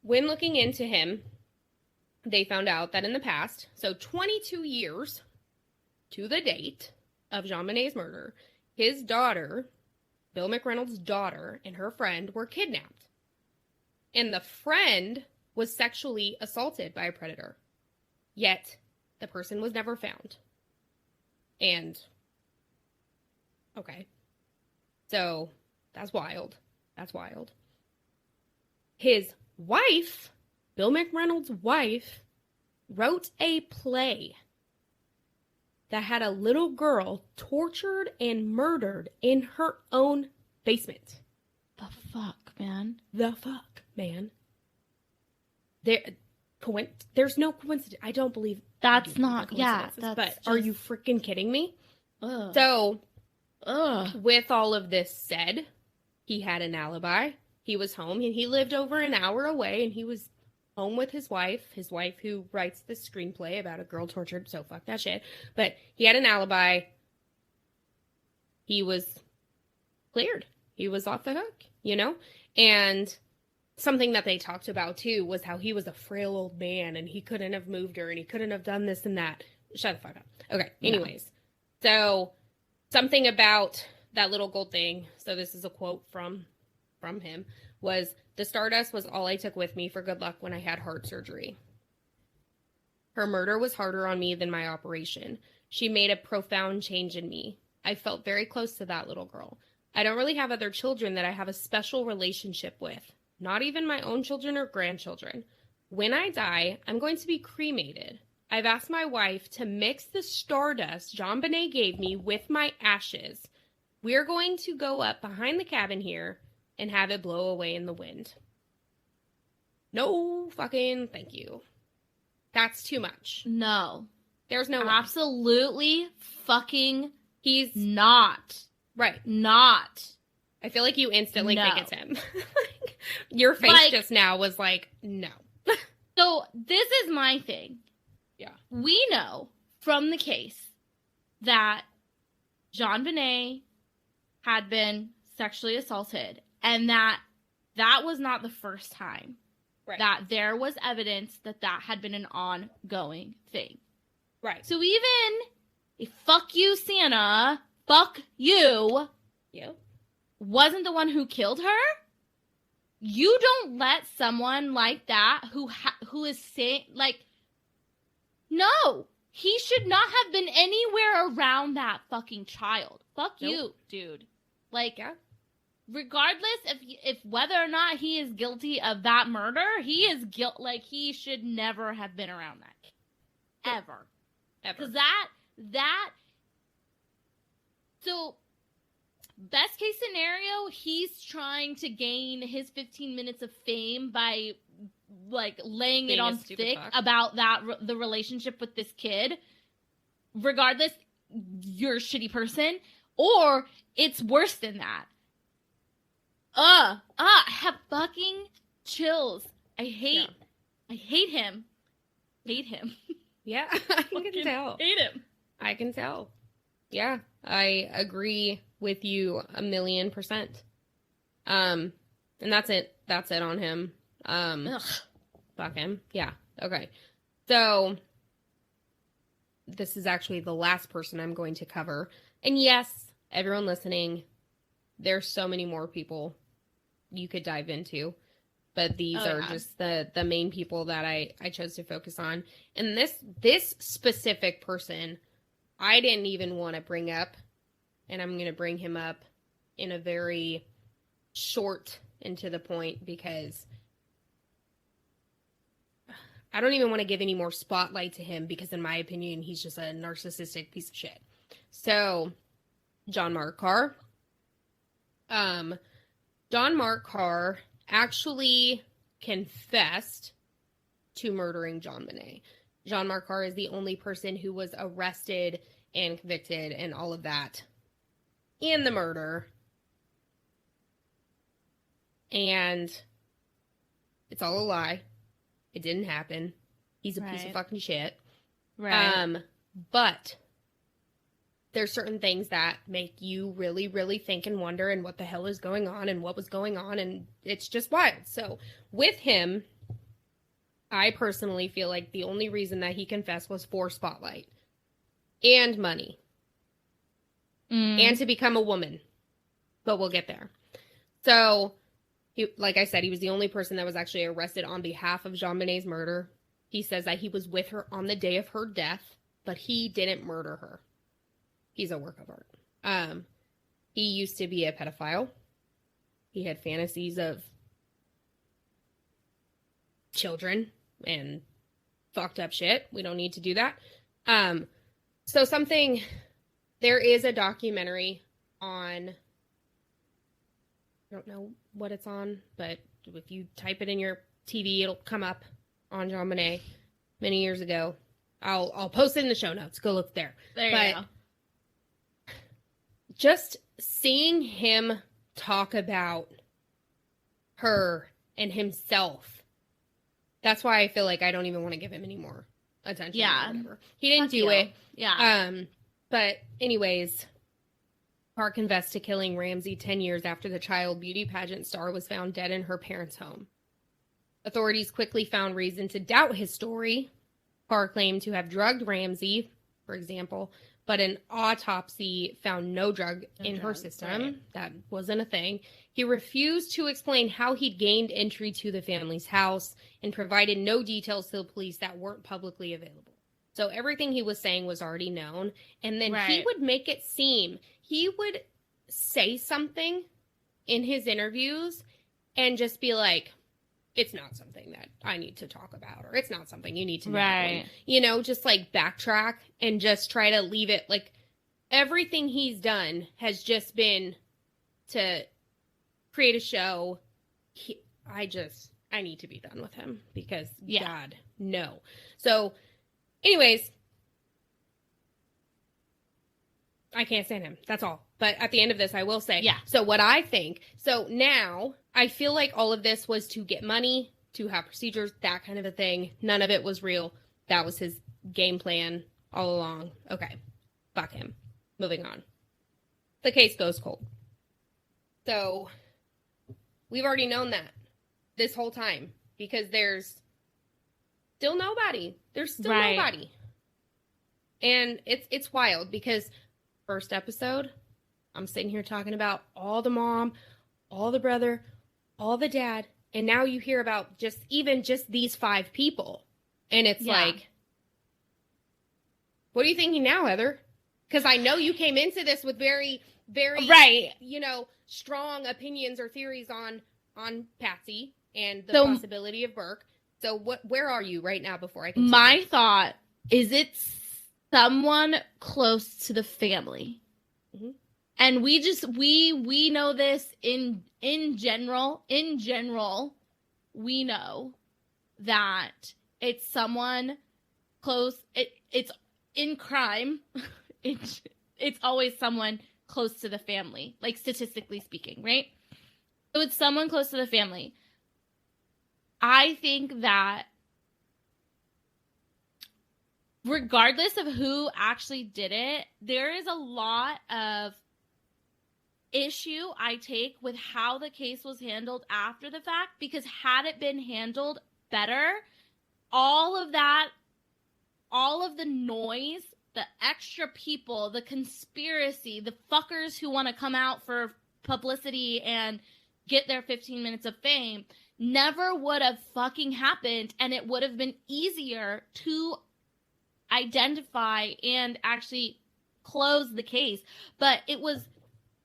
When looking into him, they found out that in the past, so 22 years to the date of JonBenet's murder, his daughter, Bill McReynolds' daughter, and her friend were kidnapped. And the friend was sexually assaulted by a predator. Yet, the person was never found. And, okay. So, that's wild. That's wild. His wife, Bill McReynolds' wife, wrote a play that had a little girl tortured and murdered in her own basement. The fuck, man? The fuck, man. There's no coincidence. I don't believe that's not. Yeah, that's but just... are you freaking kidding me? Ugh. So, with all of this said, he had an alibi. He was home, and he lived over an hour away, and he was home with his wife who writes this screenplay about a girl tortured, so fuck that shit. But he had an alibi. He was cleared. He was off the hook, you know? And something that they talked about, too, was how he was a frail old man, and he couldn't have moved her, and he couldn't have done this and that. Shut the fuck up. Okay, anyways. So, something about that little gold thing, so this is a quote from him, was, "The stardust was all I took with me for good luck when I had heart surgery. Her murder was harder on me than my operation. She made a profound change in me. I felt very close to that little girl. I don't really have other children that I have a special relationship with. Not even my own children or grandchildren. When I die, I'm going to be cremated. I've asked my wife to mix the stardust JonBenet gave me with my ashes. We're going to go up behind the cabin here and have it blow away in the wind." No fucking thank you. That's too much. No. There's no absolutely fucking he's not. Right. Not. I feel like you instantly think it's him. Your face just now was like, no. So this is my thing. Yeah. We know from the case that JonBenet had been sexually assaulted, and that was not the first time. Right. That there was evidence that had been an ongoing thing. Right. So even if fuck you, Santa, fuck you, wasn't the one who killed her, you don't let someone like that who is saying, like, no, he should not have been anywhere around that fucking child. Fuck you, dude. Like, regardless if whether or not he is guilty of that murder, he is like, he should never have been around that. Ever. Because so, best case scenario, he's trying to gain his 15 minutes of fame by, like, laying it on thick about the relationship with this kid. Regardless, you're a shitty person. Or it's worse than that. I have fucking chills. I hate him. Hate him. Yeah, I can tell. Hate him. I can tell. Yeah, I agree with you 1,000,000%. And that's it. That's it on him. Fuck him. Yeah. Okay. So this is actually the last person I'm going to cover. And yes, everyone listening, there's so many more people you could dive into. But these are just the main people that I chose to focus on. And this specific person, I didn't even want to bring up. And I'm going to bring him up in a very short and to the point, because I don't even want to give any more spotlight to him, because in my opinion, he's just a narcissistic piece of shit. So, John Mark Carr. John Mark Carr actually confessed to murdering JonBenet. John Mark Carr is the only person who was arrested and convicted and all of that in the murder. And it's all a lie. It didn't happen. He's a piece of fucking shit. Right. But there's certain things that make you really, really think and wonder and what the hell is going on and what was going on, and it's just wild. So with him, I personally feel like the only reason that he confessed was for spotlight and money and to become a woman. But we'll get there. So, like I said, he was the only person that was actually arrested on behalf of JonBenet's murder. He says that he was with her on the day of her death, but he didn't murder her. He's a work of art. He used to be a pedophile. He had fantasies of children and fucked up shit. We don't need to do that. There is a documentary on, I don't know what it's on, but if you type it in your TV, it'll come up, on JonBenet many years ago. I'll post it in the show notes. Go look there. There you go. Just seeing him talk about her and himself, that's why I feel like I don't even want to give him any more attention. Yeah. Or whatever. He didn't do it. Yeah. But anyways, Carr confessed to killing Ramsey 10 years after the child beauty pageant star was found dead in her parents' home. Authorities quickly found reason to doubt his story. Carr claimed to have drugged Ramsey, for example, but an autopsy found no drug in her system. Right. That wasn't a thing. He refused to explain how he'd gained entry to the family's house and provided no details to the police that weren't publicly available. So everything he was saying was already known. And then he would make it seem, he would say something in his interviews and just be like, it's not something that I need to talk about, or it's not something you need to know. Right. And, just like backtrack and just try to leave it. Like, everything he's done has just been to create a show. I need to be done with him, because God, no. So anyways, I can't stand him. That's all. But at the end of this, I will say, so what I think, so now I feel like all of this was to get money, to have procedures, that kind of a thing. None of it was real. That was his game plan all along. Okay. Fuck him. Moving on. The case goes cold. So we've already known that this whole time, because there's still nobody. There's still nobody. And it's wild, because first episode, I'm sitting here talking about all the mom, all the brother, all the dad, and now you hear about just these 5 people. And it's like, what are you thinking now, Heather? Because I know you came into this with very, very, strong opinions or theories on Patsy and the possibility of Burke. So where are you right now before I continue? My thought is it's someone close to the family. Mm-hmm. And we know this in general, we know that it's someone close. It's in crime. It's always someone close to the family, like statistically speaking, right? So it's someone close to the family. I think that regardless of who actually did it, there is a lot of issue I take with how the case was handled after the fact, because had it been handled better, all of the noise, the extra people, the conspiracy, the fuckers who want to come out for publicity and get their 15 minutes of fame never would have fucking happened, and it would have been easier to identify and actually close the case. But it was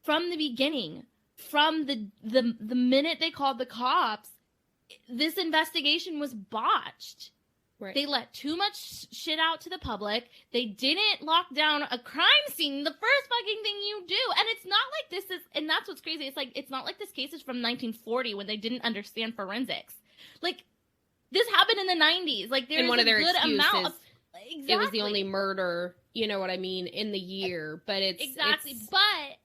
from the beginning, from the minute they called the cops, this investigation was botched. Right. They let too much shit out to the public. They didn't lock down a crime scene, the first fucking thing you do. And it's not like this is, and that's what's crazy. It's like, it's not like this case is from 1940 when they didn't understand forensics. Like, this happened in the 90s. Like, there's one a of their good excuses, amount of, exactly. It was the only murder, you know what I mean, in the year. But it's... Exactly. But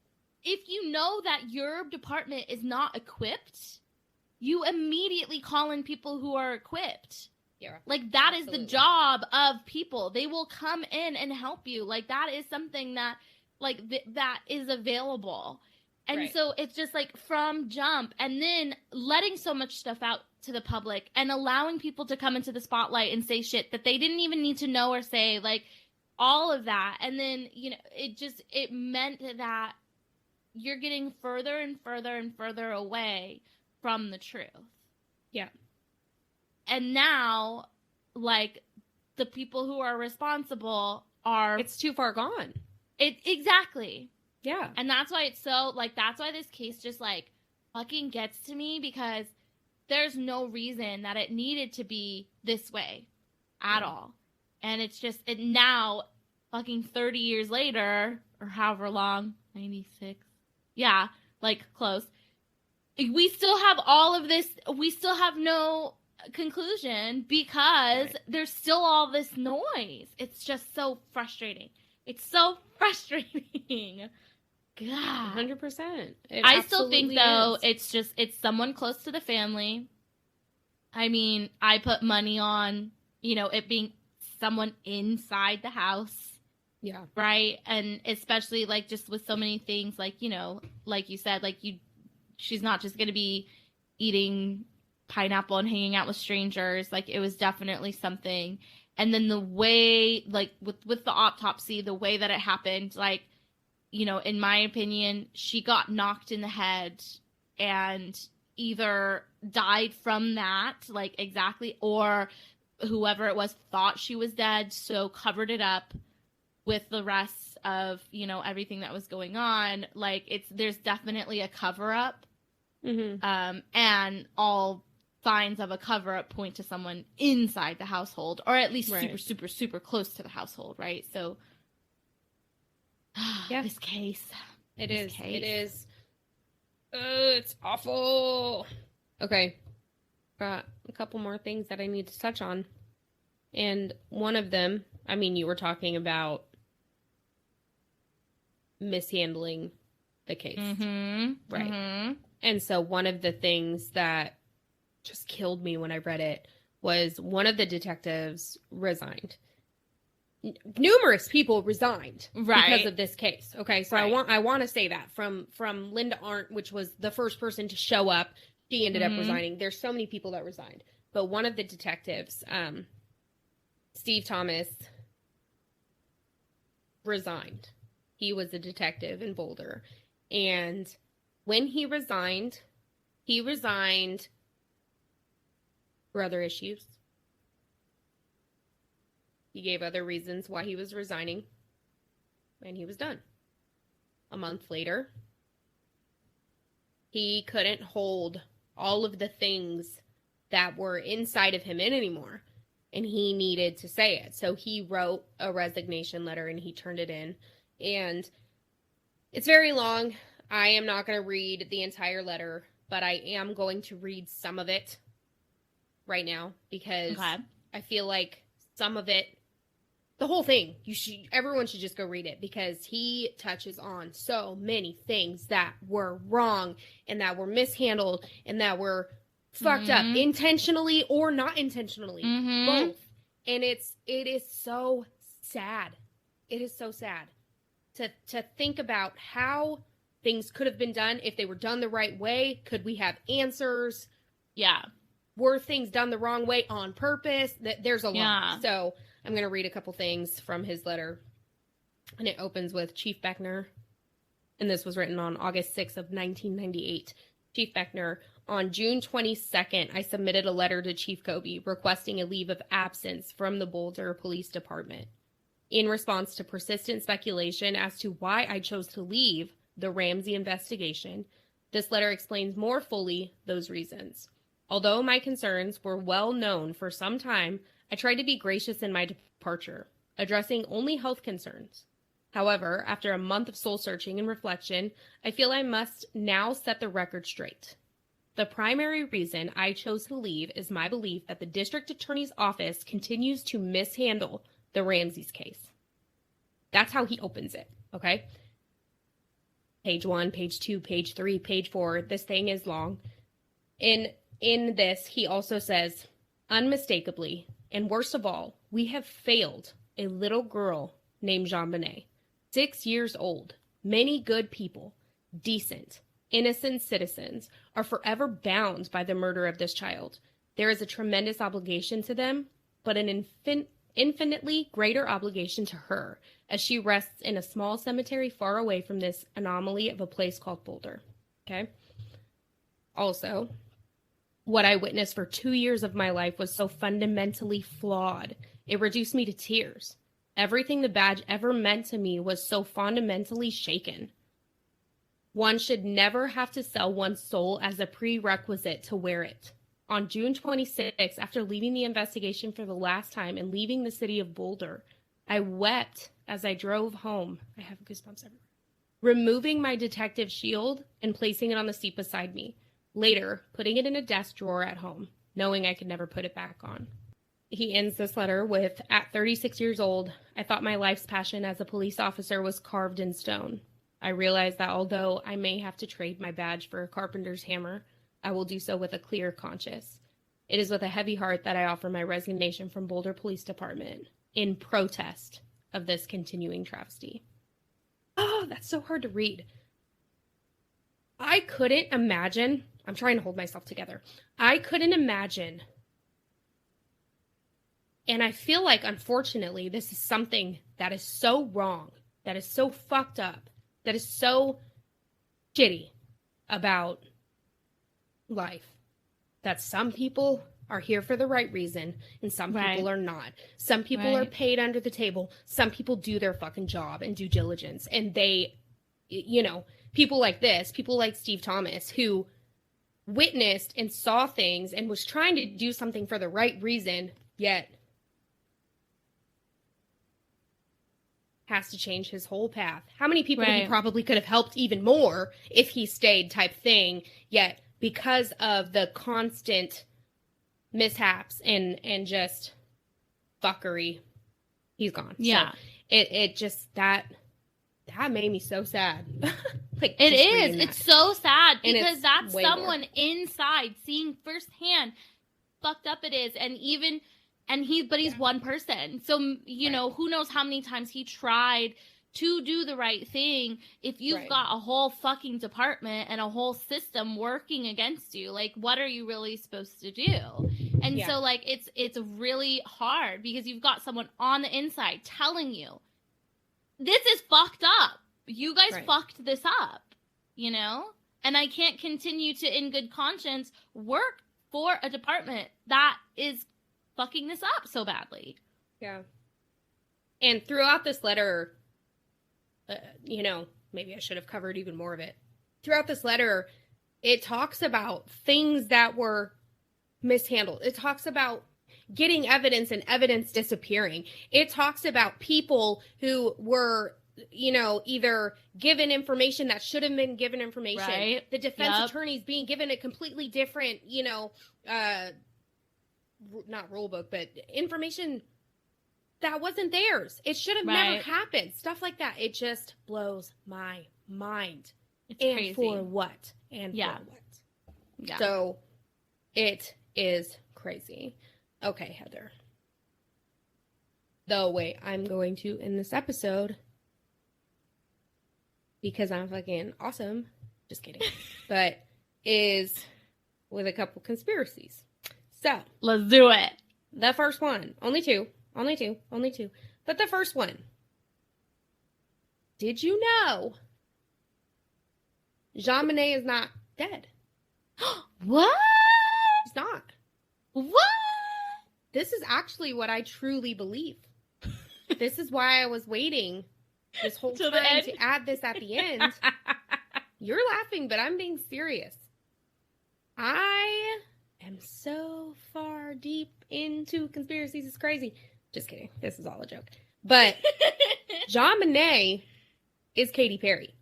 if you know that your department is not equipped, you immediately call in people who are equipped. Yeah. Like, that Absolutely. is the job of people. They will come in and help you. Like, that is something that, like, that is available. And Right. so it's just, like, from jump. And then letting so much stuff out to the public and allowing people to come into the spotlight and say shit that they didn't even need to know or say. Like, all of that. And then, you know, it meant that you're getting further and further and further away from the truth. Yeah. And now, like, the people who are responsible are... It's too far gone. Exactly. Yeah. And that's why it's so, like, that's why this case just, like, fucking gets to me, because there's no reason that it needed to be this way at all. And it's just, now, fucking 30 years later, or however long, 96, yeah, like, close, we still have all of this, we still have no conclusion, because there's still all this noise. It's just so frustrating. It's so frustrating. God. 100%. I still think, though, it's someone close to the family. I mean, I put money on, you know, it being someone inside the house. Yeah. Right? And especially, like, just with so many things, like, you know, like you said, like, she's not just going to be eating pineapple and hanging out with strangers. Like, it was definitely something. And then the way, like, with the autopsy, the way that it happened, like, you know, in my opinion, she got knocked in the head and either died from that, like, exactly, or whoever it was thought she was dead, so covered it up with the rest of, you know, everything that was going on. Like, there's definitely a cover-up. Mm-hmm. And all signs of a cover-up point to someone inside the household, or at least super, super, super close to the household, right? So, yeah, this case. It is. It's awful. Okay. Got a couple more things that I need to touch on. And one of them, I mean, you were talking about mishandling the case. Mm-hmm. Right. Mm-hmm. And so one of the things that just killed me when I read it was one of the detectives resigned. Numerous people resigned because of this case. Okay, so I want to say that from Linda Arndt, which was the first person to show up, she ended up resigning. There's so many people that resigned, but one of the detectives, Steve Thomas, resigned. He was a detective in Boulder, and when he resigned for other issues. He gave other reasons why he was resigning, and he was done. A month later, he couldn't hold all of the things that were inside of him in anymore, and he needed to say it. So he wrote a resignation letter, and he turned it in, and it's very long. I am not going to read the entire letter, but I am going to read some of it right now, because I feel like some of it, the whole thing, everyone should just go read it, because he touches on so many things that were wrong and that were mishandled and that were fucked up, intentionally or not intentionally, both. And it is so sad. It is so sad to think about how things could have been done if they were done the right way. Could we have answers? Yeah. Were things done the wrong way on purpose? There's a lot. So I'm going to read a couple things from his letter. And it opens with, Chief Beckner, And this was written on August 6th of 1998. Chief Beckner, on June 22nd, I submitted a letter to Chief Kobe requesting a leave of absence from the Boulder Police Department. In response to persistent speculation as to why I chose to leave the Ramsey investigation, this letter explains more fully those reasons. Although my concerns were well known for some time, I tried to be gracious in my departure, addressing only health concerns. However, after a month of soul-searching and reflection, I feel I must now set the record straight. The primary reason I chose to leave is my belief that the district attorney's office continues to mishandle the Ramseys case. That's how he opens it, okay? Page 1, page 2, page 3, page 4. This thing is long. In this, he also says, unmistakably, and worst of all, we have failed a little girl named JonBenet, 6 years old. Many good people, decent, innocent citizens, are forever bound by the murder of this child. There is a tremendous obligation to them, but an infinitely greater obligation to her, as she rests in a small cemetery far away from this anomaly of a place called Boulder. Okay? Also, what I witnessed for 2 years of my life was so fundamentally flawed. It reduced me to tears. Everything the badge ever meant to me was so fundamentally shaken. One should never have to sell one's soul as a prerequisite to wear it. On June 26th, after leaving the investigation for the last time and leaving the city of Boulder, I wept as I drove home. I have goosebumps everywhere. Removing my detective shield and placing it on the seat beside me. Later, putting it in a desk drawer at home, knowing I could never put it back on. He ends this letter with, at 36 years old, I thought my life's passion as a police officer was carved in stone. I realized that although I may have to trade my badge for a carpenter's hammer, I will do so with a clear conscience. It is with a heavy heart that I offer my resignation from Boulder Police Department in protest of this continuing travesty. Oh, that's so hard to read. I couldn't imagine. I'm trying to hold myself together. I couldn't imagine. And I feel like, unfortunately, this is something that is so wrong, that is so fucked up, that is so shitty about life, that some people are here for the right reason and some people are not. Some people are paid under the table. Some people do their fucking job and due diligence. And they, you know, people like this, people like Steve Thomas, who witnessed and saw things and was trying to do something for the right reason, yet has to change his whole path. How many people he probably could have helped even more if he stayed type thing, yet because of the constant mishaps and just fuckery, he's gone. Yeah. So it just, that made me so sad. Like, it is. It's so sad because that's someone more inside seeing firsthand fucked up it is. And even, but he's one person. So, you know, who knows how many times he tried to do the right thing if you've got a whole fucking department and a whole system working against you. Like, what are you really supposed to do? And so, like, it's really hard because you've got someone on the inside telling you, this is fucked up. You guys fucked this up, you know? And I can't continue to, in good conscience, work for a department that is fucking this up so badly. Yeah. And throughout this letter, you know, maybe I should have covered even more of it. Throughout this letter, it talks about things that were mishandled. It talks about getting evidence and evidence disappearing. It talks about people who were, you know, either given information that should have been given information. Right. The defense attorneys being given a completely different, you know, not rule book, but information that wasn't theirs. It should have never happened. Stuff like that. It just blows my mind. It's crazy. For what? And for what? Yeah. So it is crazy. Okay, Heather. The way I'm going to end this episode, because I'm fucking awesome, just kidding, but is with a couple conspiracies. So let's do it. The first one, only two. But the first one, did you know JonBenet is not dead. What? He's not. What? This is actually what I truly believe. This is why I was waiting this whole time to add this at the end. You're laughing, but I'm being serious. I am so far deep into conspiracies. It's crazy. Just kidding. This is all a joke. But JonBenet is Katy Perry.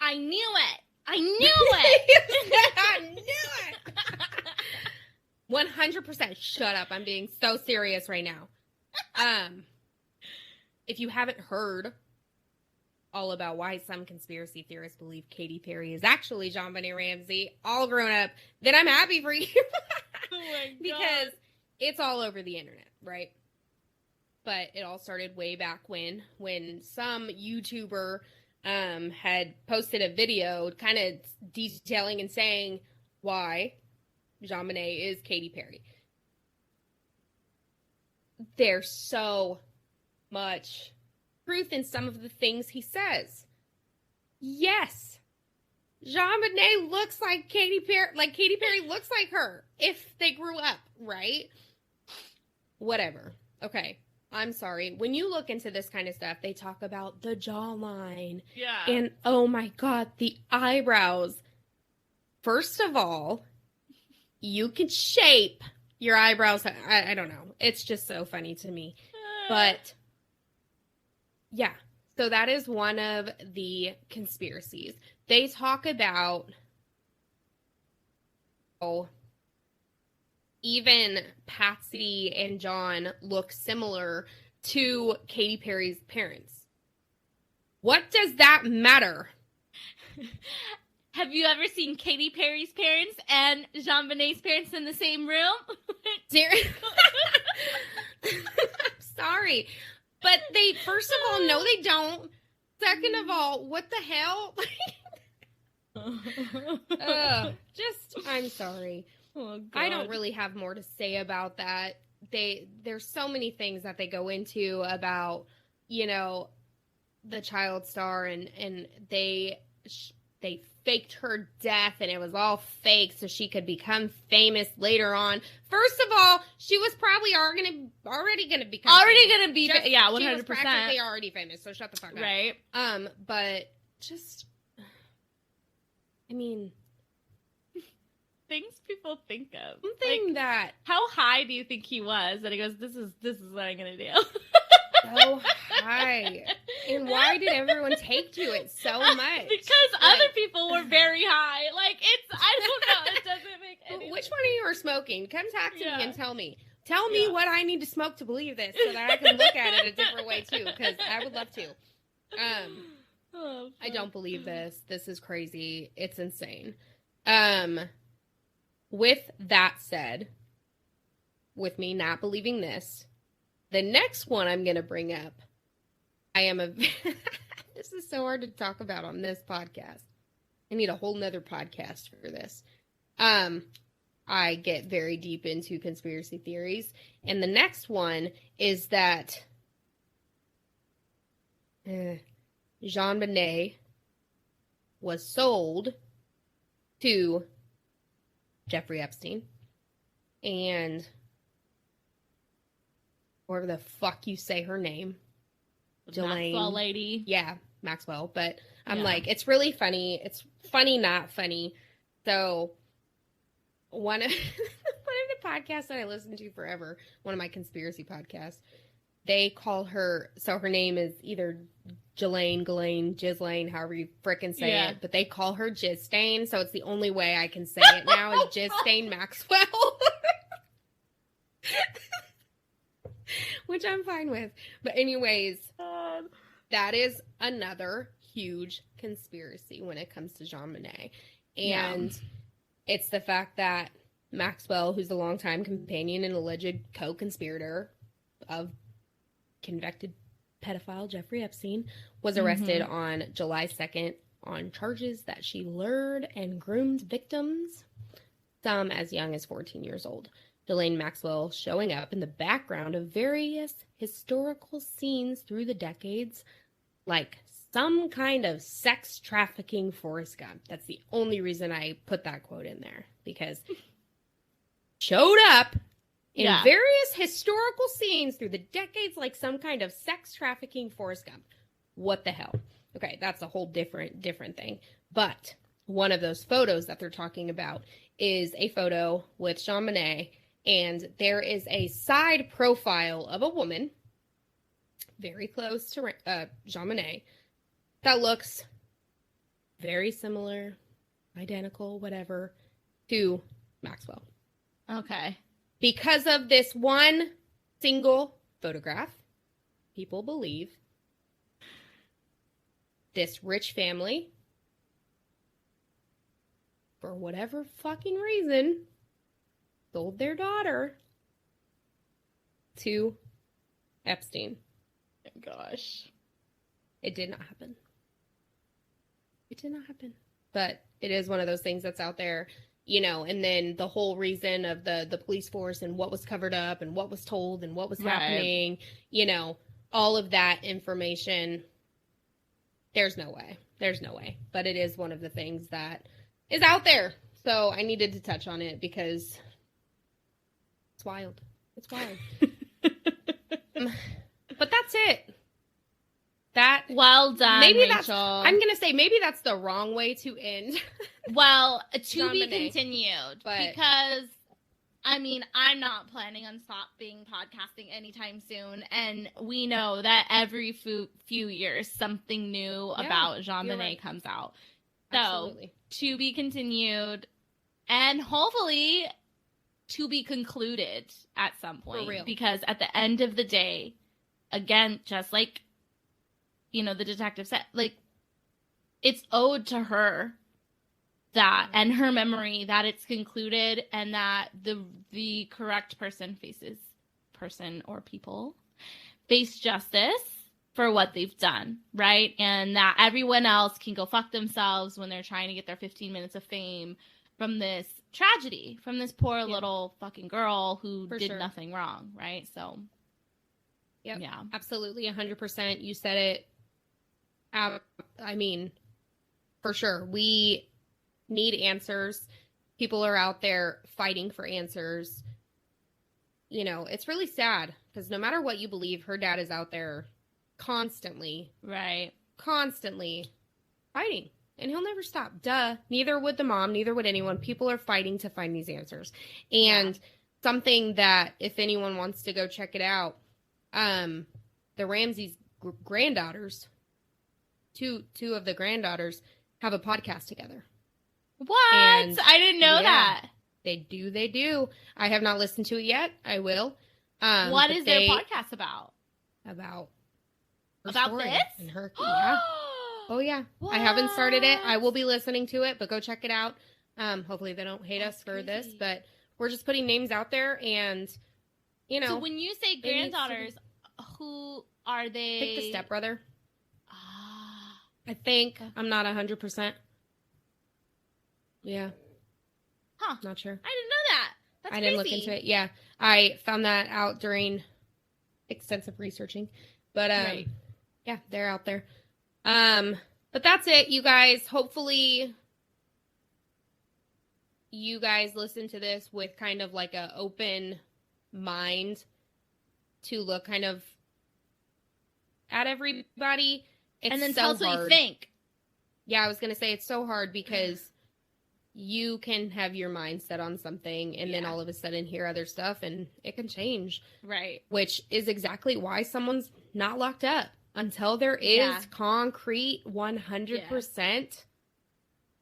I knew it. I knew it. I knew it. 100%. Shut up. I'm being so serious right now. If you haven't heard all about why some conspiracy theorists believe Katy Perry is actually JonBenet Ramsey, all grown up, then I'm happy for you. Oh my God. Because it's all over the internet, right? But it all started way back when some YouTuber had posted a video kind of detailing and saying why JonBenet is Katy Perry. There's so much truth in some of the things he says. Yes, JonBenet looks like Katy Perry. Like Katy Perry looks like her if they grew up, right? Whatever. Okay. I'm sorry. When you look into this kind of stuff, they talk about the jawline. Yeah. And oh my God, the eyebrows. First of all, you can shape your eyebrows. I don't know. It's just so funny to me. But yeah, so that is one of the conspiracies. They talk about, even Patsy and John look similar to Katy Perry's parents. What does that matter? Have you ever seen Katy Perry's parents and JonBenet's parents in the same room? I'm sorry. But they, first of all, no, they don't. Second of all, what the hell? I'm sorry. Oh, God. I don't really have more to say about that. There's so many things that they go into about, the child star and they faked her death and it was all fake so she could become famous later on. First of all, she was probably already going to become famous. Yeah, 100%. She was practically already famous, so shut the fuck up. Right. But just, I mean, things people think of. Something that, how high do you think he was that he goes, this is what I'm going to do? so high. And why did everyone take to it so much? Because other people were very high. I don't know. It doesn't make any sense. Which one of you are smoking? Come talk to me and tell me. Tell me what I need to smoke to believe this so that I can look at it a different way too, because I would love to. I don't believe this. This is crazy. It's insane. With that said, with me not believing this, the next one I'm going to bring up, this is so hard to talk about on this podcast. I need a whole nother podcast for this. I get very deep into conspiracy theories. And the next one is that JonBenet was sold to Jeffrey Epstein. And whatever the fuck you say her name. Delane. Maxwell lady. Yeah, Maxwell. But I'm like, it's really funny. It's funny, not funny. So one of the podcasts that I listened to forever, one of my conspiracy podcasts, they call her, so her name is either Jelaine, Ghislaine, Ghislaine, however you frickin' say it, but they call her Jizstain, so it's the only way I can say it now is Jizstain Maxwell. Which I'm fine with. But anyways, that is another huge conspiracy when it comes to JonBenet. And it's the fact that Maxwell, who's a longtime companion and alleged co-conspirator of convicted pedophile Jeffrey Epstein, was arrested on July 2nd on charges that she lured and groomed victims, some as young as 14 years old. Delane Maxwell showing up in the background of various historical scenes through the decades, like some kind of sex trafficking Forrest Gump. That's the only reason I put that quote in there, because showed up in various historical scenes through the decades like some kind of sex trafficking Forrest Gump. What the hell? Okay, that's a whole different thing. But one of those photos that they're talking about is a photo with JonBenet, and there is a side profile of a woman very close to JonBenet that looks very similar, identical, whatever, to Maxwell. Okay. Because of this one single photograph, people believe this rich family, for whatever fucking reason, sold their daughter to Epstein. Oh, gosh. It did not happen. It did not happen. But it is one of those things that's out there, you know, and then the whole reason of the police force and what was covered up and what was told and what was happening, you know, all of that information. There's no way. There's no way. But it is one of the things that is out there. So I needed to touch on it because it's wild. It's wild. But that's it. Well done, maybe Rachel. I'm going to say maybe that's the wrong way to end. Well, to be JonBenet, continued. Because, I mean, I'm not planning on stopping podcasting anytime soon. And we know that every few years, something new about JonBenet comes out. So, absolutely. To be continued. And hopefully to be concluded at some point. For real. Because at the end of the day, again, just like, you know, the detective said, like, it's owed to her that, and her memory, that it's concluded and that the correct person or people face justice for what they've done, right? And that everyone else can go fuck themselves when they're trying to get their 15 minutes of fame from this tragedy, from this poor little fucking girl who did nothing wrong, right? So, yep. Yeah, absolutely, 100%. You said it. I mean, for sure. We need answers. People are out there fighting for answers. You know, it's really sad because no matter what you believe, her dad is out there constantly fighting, and he'll never stop. Duh. Neither would the mom, neither would anyone. People are fighting to find these answers. And something that, if anyone wants to go check it out, the Ramseys granddaughters, two of the granddaughters have a podcast together. What? And I didn't know that. They do. I have not listened to it yet. I will. What is their podcast about? About this? And her, yeah. Oh, yeah. What? I haven't started it. I will be listening to it, but go check it out. Hopefully they don't hate us for this, but we're just putting names out there, and, you know. So when you say granddaughters, who are they? I think the stepbrother. I think. I'm not 100%. Yeah. Huh. Not sure. I didn't know that. That's I didn't look into it. Yeah. I found that out during extensive researching. But, yeah, they're out there. But that's it, you guys. Hopefully you guys listen to this with kind of like an open mind to look kind of at everybody. And then tell us what you think. Yeah, I was going to say it's so hard because you can have your mind set on something and then all of a sudden hear other stuff and it can change. Right. Which is exactly why someone's not locked up. Until there is concrete 100%,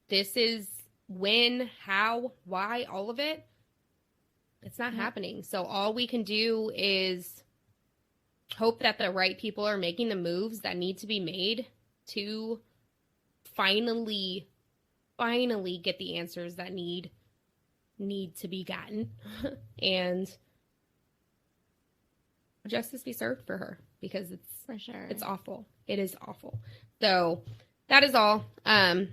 this is when, how, why, all of it, it's not happening. So all we can do is hope that the right people are making the moves that need to be made to finally get the answers that need to be gotten and justice be served for her, because it's for sure, it's awful. It is awful. So that is all. That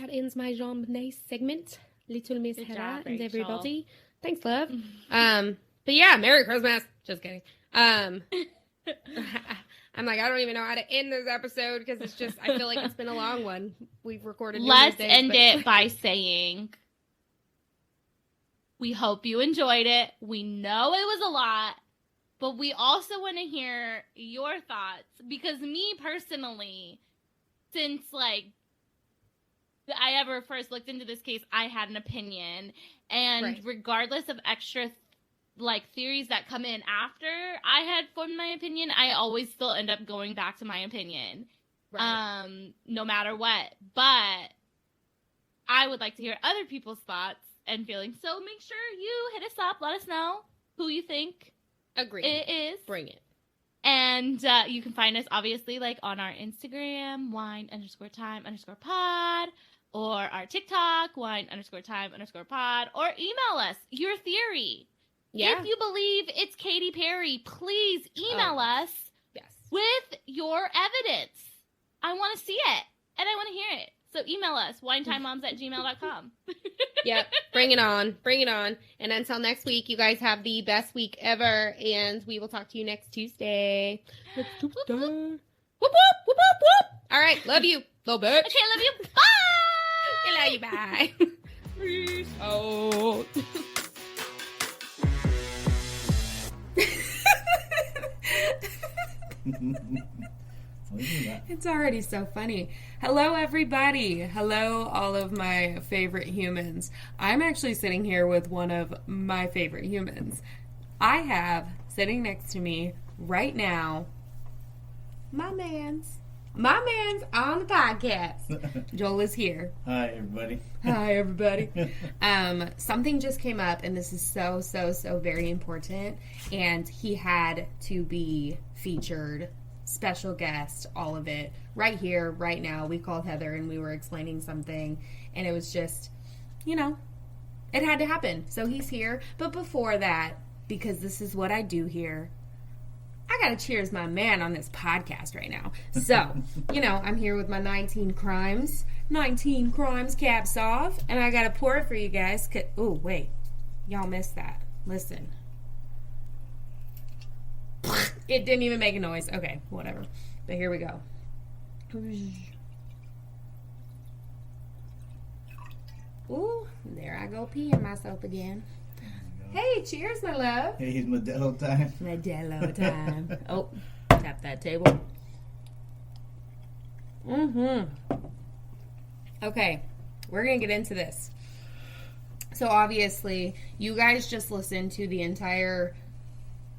ends my JonBenet segment. Little Miss Hera and everybody. Thanks, love. But yeah, Merry Christmas. Just kidding. I'm like, I don't even know how to end this episode because it's just, I feel like it's been a long one. We've recorded. Let's end it by saying, we hope you enjoyed it. We know it was a lot, but we also want to hear your thoughts because me personally, since like I ever first looked into this case, I had an opinion, and regardless of extra like theories that come in after I had formed my opinion, I always still end up going back to my opinion, no matter what. But I would like to hear other people's thoughts and feelings, so make sure you hit us up, let us know who you think it is. Bring it. And you can find us obviously like on our Instagram, wine_time_pod, or our TikTok, wine_time_pod, or email us your theory. Yeah. If you believe it's Katy Perry, please email us with your evidence. I want to see it, and I want to hear it. So email us, winetimemoms@gmail.com. Yep, bring it on. Bring it on. And until next week, you guys have the best week ever, and we will talk to you next Tuesday. Next Tuesday. Whoop, whoop, whoop, whoop, whoop. All right, love you. Little bitch. Okay, love you. Bye. I love you. Bye. Peace out. It's already so funny. Hello, everybody. Hello, all of my favorite humans. I'm actually sitting here with one of my favorite humans. I have sitting next to me right now my man's on the podcast. Joel is here. Hi, everybody. Hi, everybody. Something just came up, and this is so very important, and he had to be featured. Special guest, all of it, right here, right now. We called Heather and we were explaining something, and it was just, it had to happen. So he's here. But before that, because this is what I do here, I gotta cheers my man on this podcast right now. So, I'm here with my 19 crimes caps off, and I gotta pour it for you guys. Oh, wait. Y'all missed that. Listen. It didn't even make a noise. Okay, whatever. But here we go. Ooh, there I go peeing myself again. Hey, cheers, my love. Hey, it's Modelo time. Modelo time. Oh, tap that table. Okay, we're going to get into this. So, obviously, you guys just listened to the entire...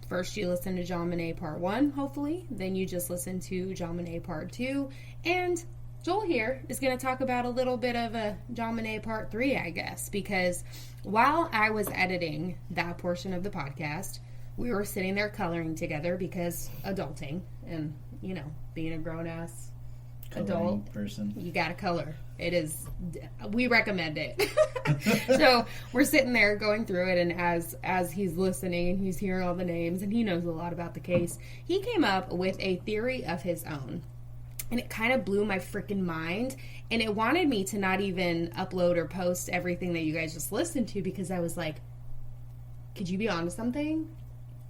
First, you listen to JonBenet Part 1, hopefully. Then you just listen to JonBenet Part 2. And Joel here is going to talk about a little bit of a JonBenet Part 3, I guess. Because while I was editing that portion of the podcast, we were sitting there coloring together because adulting and, being a grown-ass adult person, you got to color. We recommend it. So we're sitting there going through it, and as he's listening and he's hearing all the names and he knows a lot about the case, he came up with a theory of his own, and it kind of blew my freaking mind, and it wanted me to not even upload or post everything that you guys just listened to, because I was like, could you be onto something?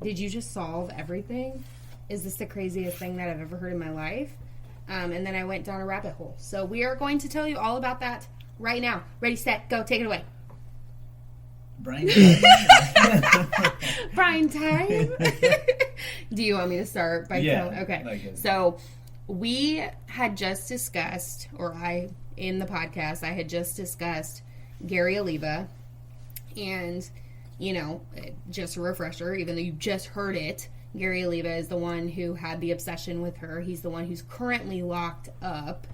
Did you just solve everything? Is this the craziest thing that I've ever heard in my life? And then I went down a rabbit hole. So we are going to tell you all about that right now. Ready, set, go. Take it away. Brian time. Brian time? Do you want me to start by telling? Okay. So we had just discussed, in the podcast, I had just discussed Gary Oliva. And, just a refresher, even though you just heard it, Gary Oliva is the one who had the obsession with her. He's the one who's currently locked up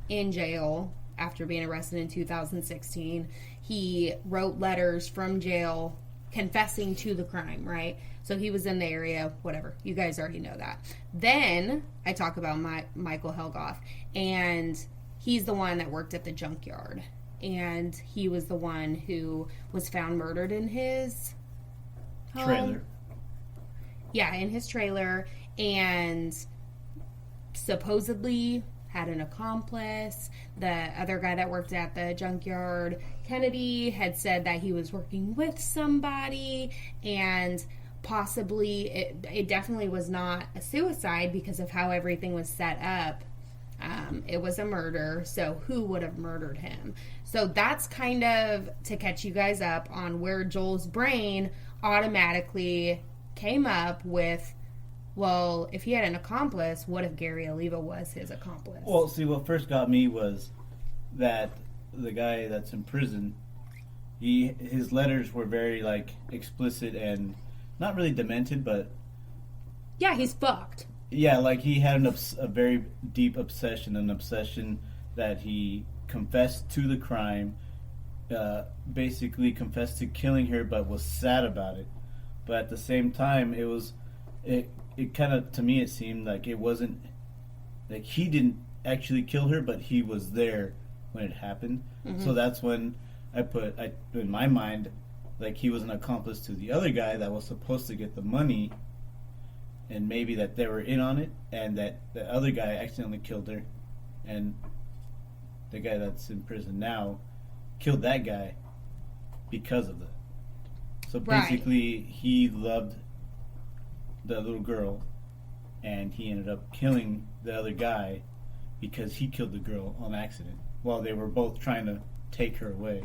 in jail after being arrested in 2016. He wrote letters from jail confessing to the crime, right? So he was in the area, whatever. You guys already know that. Then I talk about Michael Helgoff, and he's the one that worked at the junkyard. And he was the one who was found murdered in his home. Trailer. Yeah, in his trailer, and supposedly had an accomplice. The other guy that worked at the junkyard, Kennedy, had said that he was working with somebody, and possibly it definitely was not a suicide because of how everything was set up. It was a murder, so who would have murdered him? So that's kind of to catch you guys up on where Joel's brain automatically came up with, well, if he had an accomplice, what if Gary Oliva was his accomplice? Well, see, what first got me was that the guy that's in prison, his letters were very, like, explicit and not really demented, but... Yeah, he's fucked. Yeah, like, he had a very deep obsession, an obsession that he confessed to the crime, basically confessed to killing her, but was sad about it. But at the same time, it kind of, to me, it seemed like it wasn't, like, he didn't actually kill her, but he was there when it happened. Mm-hmm. So that's when I in my mind, like, he was an accomplice to the other guy that was supposed to get the money, and maybe that they were in on it, and that the other guy accidentally killed her, and the guy that's in prison now killed that guy because of that. So basically, he loved the little girl, and he ended up killing the other guy because he killed the girl on accident while they were both trying to take her away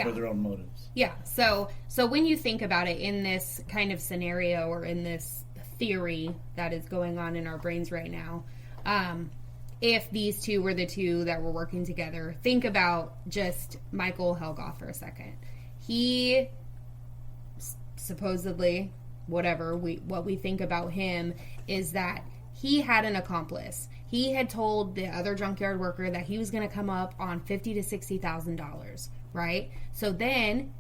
for their own motives. Yeah. So when you think about it in this kind of scenario or in this theory that is going on in our brains right now, if these two were the two that were working together, think about just Michael Helgoff for a second. He supposedly, what we think about him is that he had an accomplice. He had told the other junkyard worker that he was going to come up on $50,000 to $60,000, right? So then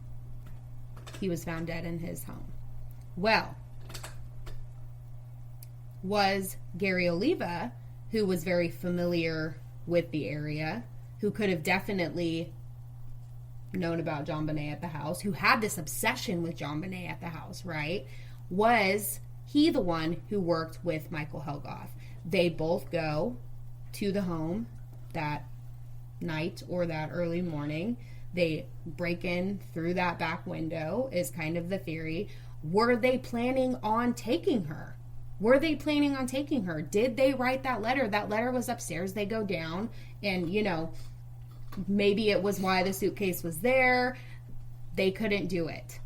he was found dead in his home. Well, was Gary Oliva, who was very familiar with the area, who could have definitely known about JonBenet at the house, who had this obsession with JonBenet at the house, right? Was he the one who worked with Michael Helgoff? They both go to the home that night or that early morning. They break in through that back window is kind of the theory. Were they planning on taking her? Did they write that letter? That letter was upstairs. They go down and, maybe it was why the suitcase was there. They couldn't do it.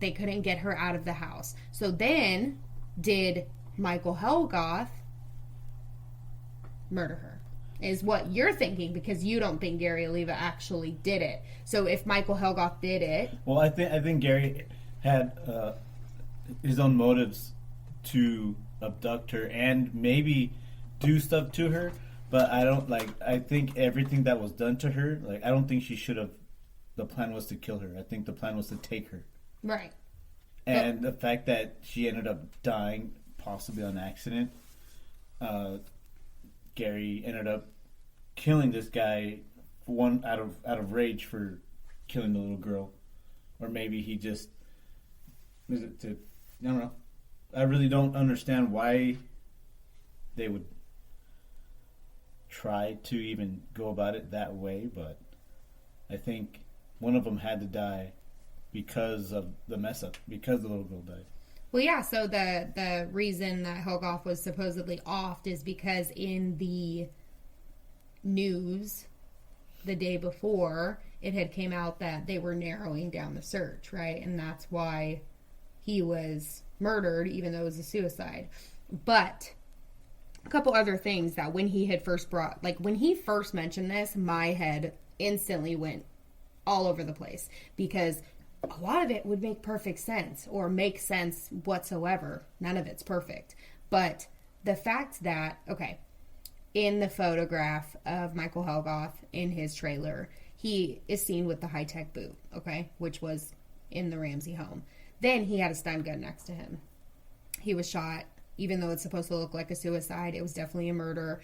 They couldn't get her out of the house. So then, did Michael Helgoff murder her? Is what you're thinking, because you don't think Gary Oliva actually did it. So if Michael Helgoff did it... Well, I think Gary had his own motives to abduct her and maybe do stuff to her, but I think everything that was done to her, I don't think she should have, the plan was to kill her. I think the plan was to take her. Right. And the fact that she ended up dying, possibly on accident, Gary ended up killing this guy out of rage for killing the little girl, or maybe he just I don't know. I really don't understand why they would try to even go about it that way, but I think one of them had to die because of the mess up, because the little girl died. Well, yeah, so the reason that Helgoff was supposedly offed is because in the news the day before, it had came out that they were narrowing down the search, right? And that's why he was murdered, even though it was a suicide. But a couple other things that when he had first when he first mentioned this, my head instantly went all over the place, because a lot of it would make perfect sense or make sense whatsoever. None of it's perfect. But the fact that, in the photograph of Michael Helgoff in his trailer, he is seen with the high-tech boot, which was in the Ramsey home. Then he had a stun gun next to him. He was shot. Even though it's supposed to look like a suicide, it was definitely a murder.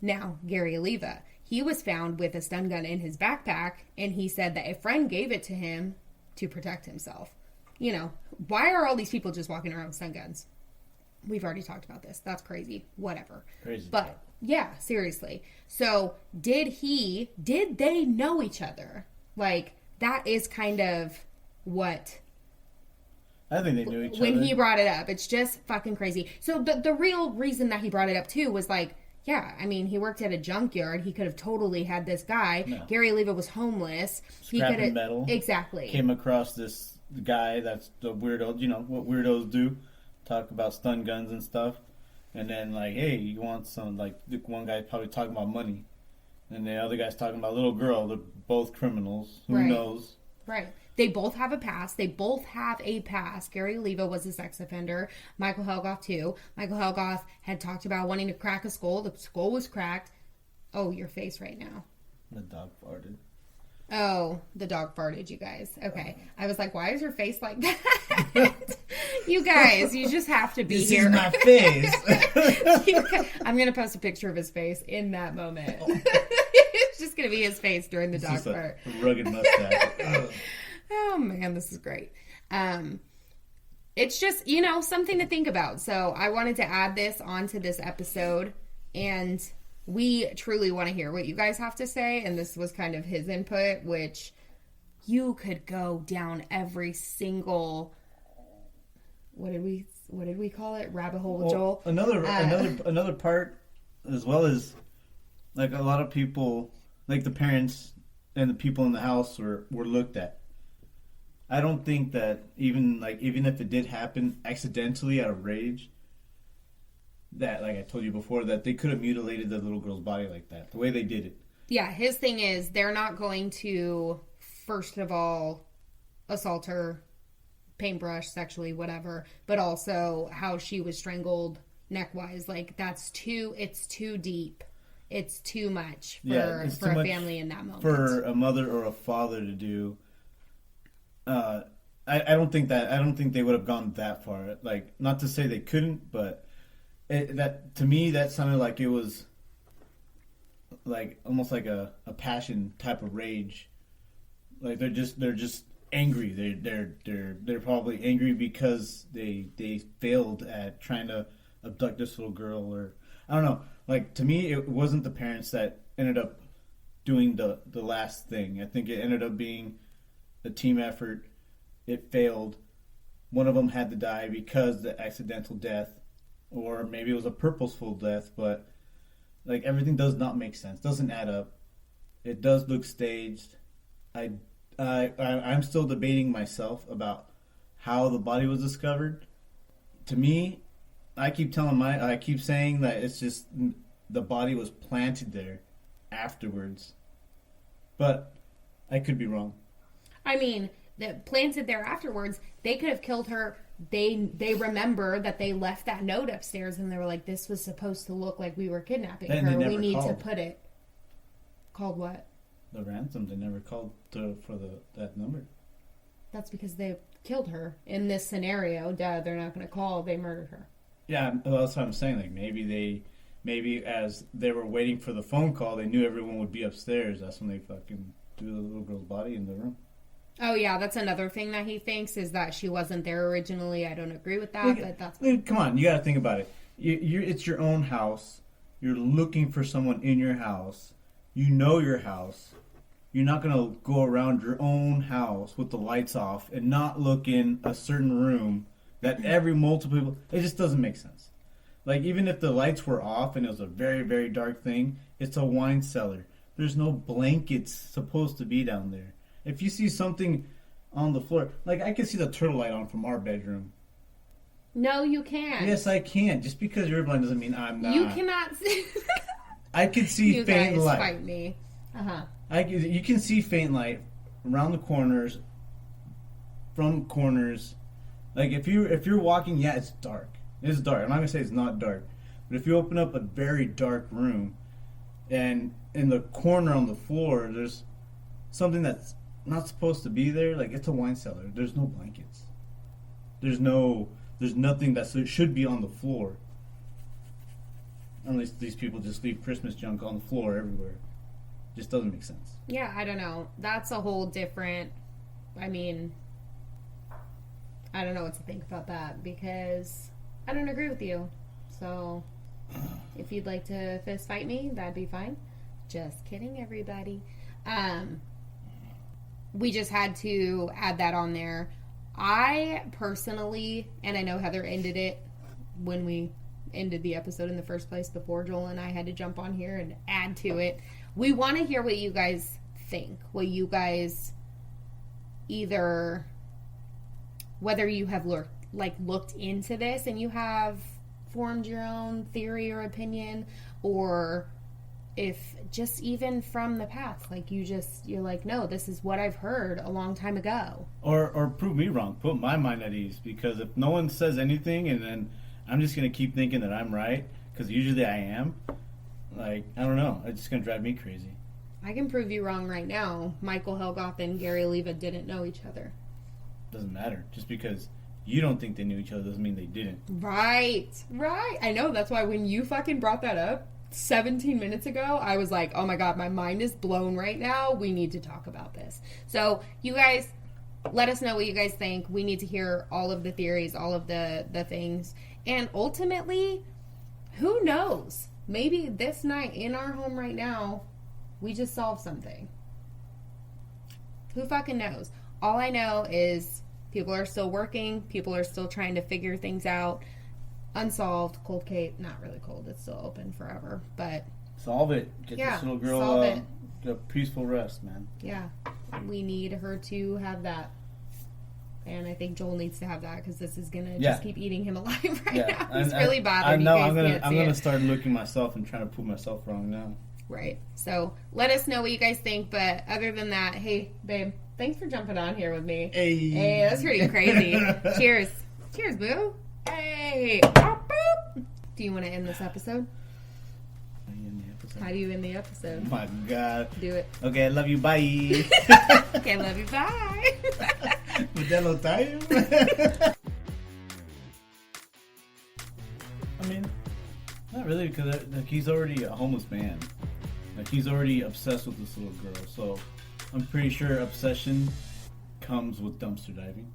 Now, Gary Oliva, he was found with a stun gun in his backpack, and he said that a friend gave it to him to protect himself. Why are all these people just walking around with stun guns? We've already talked about this. That's crazy. Whatever. Crazy. But, yeah, seriously. So, did they know each other? That is kind of what... I think they knew each other. When he brought it up. It's just fucking crazy. So the real reason that he brought it up, too, was like, yeah, I mean, he worked at a junkyard. He could have totally had this guy. No. Gary Leva was homeless. Scrapping metal. Exactly. Came across this guy that's the weirdo, you know, what weirdos do. Talk about stun guns and stuff. And then, like, hey, you want some, like, one guy's probably talking about money. And the other guy's talking about a little girl. They're both criminals. Who knows? Right. They both have a past. Gary Leva was a sex offender. Michael Helgoff, too. Michael Helgoff had talked about wanting to crack a skull. The skull was cracked. Oh, your face right now. The dog farted. Oh, the dog farted, you guys. Okay. I was like, why is your face like that? You guys, you just have to be here. This is my face. I'm going to post a picture of his face in that moment. It's just going to be his face during the dog fart. A rugged mustache. Oh, man, this is great. It's just, you know, something to think about. So I wanted to add this onto this episode, and we truly want to hear what you guys have to say, and this was kind of his input, which you could go down every single, what did we call it? Rabbit hole with Joel. Another part, as well as, like, a lot of people, like the parents and the people in the house were looked at. I don't think that even if it did happen accidentally out of rage, that, like I told you before, that they could have mutilated the little girl's body like that, the way they did it. Yeah, his thing is they're not going to, first of all, assault her, paintbrush, sexually, whatever, but also how she was strangled neck-wise. Like, it's too deep. It's too much for a family in that moment. For a mother or a father to do. I don't think they would have gone that far. Like, not to say they couldn't, but to me, that sounded like it was like almost like a passion type of rage. Like they're just angry. They're probably angry because they failed at trying to abduct this little girl, or I don't know. Like, to me, it wasn't the parents that ended up doing the last thing. I think it ended up being a team effort. It failed. One of them had to die because of the accidental death, or maybe it was a purposeful death, but like everything does not make sense. Doesn't add up. It does look staged. I'm still debating myself about how the body was discovered. To me, I keep saying that it's just the body was planted there afterwards. But I could be wrong. I mean, planted there afterwards, they could have killed her. They remember that they left that note upstairs, and they were like, this was supposed to look like we were kidnapping her. We need to put it. Called what? The ransom. They never called for that number. That's because they killed her. In this scenario, they're not going to call. They murdered her. Yeah, that's what I'm saying. Like, maybe as they were waiting for the phone call, they knew everyone would be upstairs. That's when they fucking threw the little girl's body in the room. Oh, yeah, that's another thing that he thinks, is that she wasn't there originally. I don't agree with that, but that's... Come on, you got to think about it. It's your own house. You're looking for someone in your house. You know your house. You're not going to go around your own house with the lights off and not look in a certain room that multiple people... It just doesn't make sense. Like, even if the lights were off and it was a very, very dark thing, it's a wine cellar. There's no blankets supposed to be down there. If you see something on the floor, like I can see the turtle light on from our bedroom. No, you can't. Yes, I can. Just because you're blind doesn't mean I'm not. You cannot see. I can see you faint guys light. Fight me. You can see faint light around the corners, from corners. Like if you're walking, yeah, it's dark. It's dark. I'm not gonna say it's not dark, but if you open up a very dark room, and in the corner on the floor, there's something that's not supposed to be there. Like, it's a wine cellar. There's no blankets. There's nothing that should be on the floor. Unless these people just leave Christmas junk on the floor everywhere. Just doesn't make sense. Yeah, I don't know. That's a whole different... I mean... I don't know what to think about that, because I don't agree with you. So, if you'd like to fist fight me, that'd be fine. Just kidding, everybody. We just had to add that on there. I personally, and I know Heather ended it when we ended the episode in the first place before Joel and I had to jump on here and add to it. We want to hear what you guys think. What you guys either, whether you have looked into this and you have formed your own theory or opinion, or if just even from the past, like you're like, no, this is what I've heard a long time ago. Or prove me wrong, put my mind at ease, because if no one says anything and then I'm just going to keep thinking that I'm right, because usually I am, like, I don't know, it's just going to drive me crazy. I can prove you wrong right now. Michael Helgoth and Gary Oliva didn't know each other. Doesn't matter. Just because you don't think they knew each other doesn't mean they didn't. Right. I know, that's why when you fucking brought that up 17 minutes ago, I was like, oh my god, my mind is blown right now. We need to talk about this. So, you guys, let us know what you guys think. We need to hear all of the theories, all of the things. And ultimately, who knows? Maybe this night in our home right now, we just solved something. Who fucking knows? All I know is people are still working. People are still trying to figure things out. Unsolved. Cold Cape. Not really cold. It's still open forever. But solve it. Get this little girl a peaceful rest, man. Yeah. We need her to have that. And I think Joel needs to have that, because this is going to just keep eating him alive right now. He's really bothered. I know. I'm gonna start looking myself and trying to prove myself wrong now. Right. So let us know what you guys think. But other than that, hey, babe, thanks for jumping on here with me. Hey, that's pretty crazy. Cheers. Cheers, boo. Hey. Do you want to end this episode? How do you end the episode? Oh my God. Do it. Okay, I love you. Bye. Okay, love you. Bye. Modelo time. I mean, not really, because he's already a homeless man. Like, he's already obsessed with this little girl. So I'm pretty sure obsession comes with dumpster diving.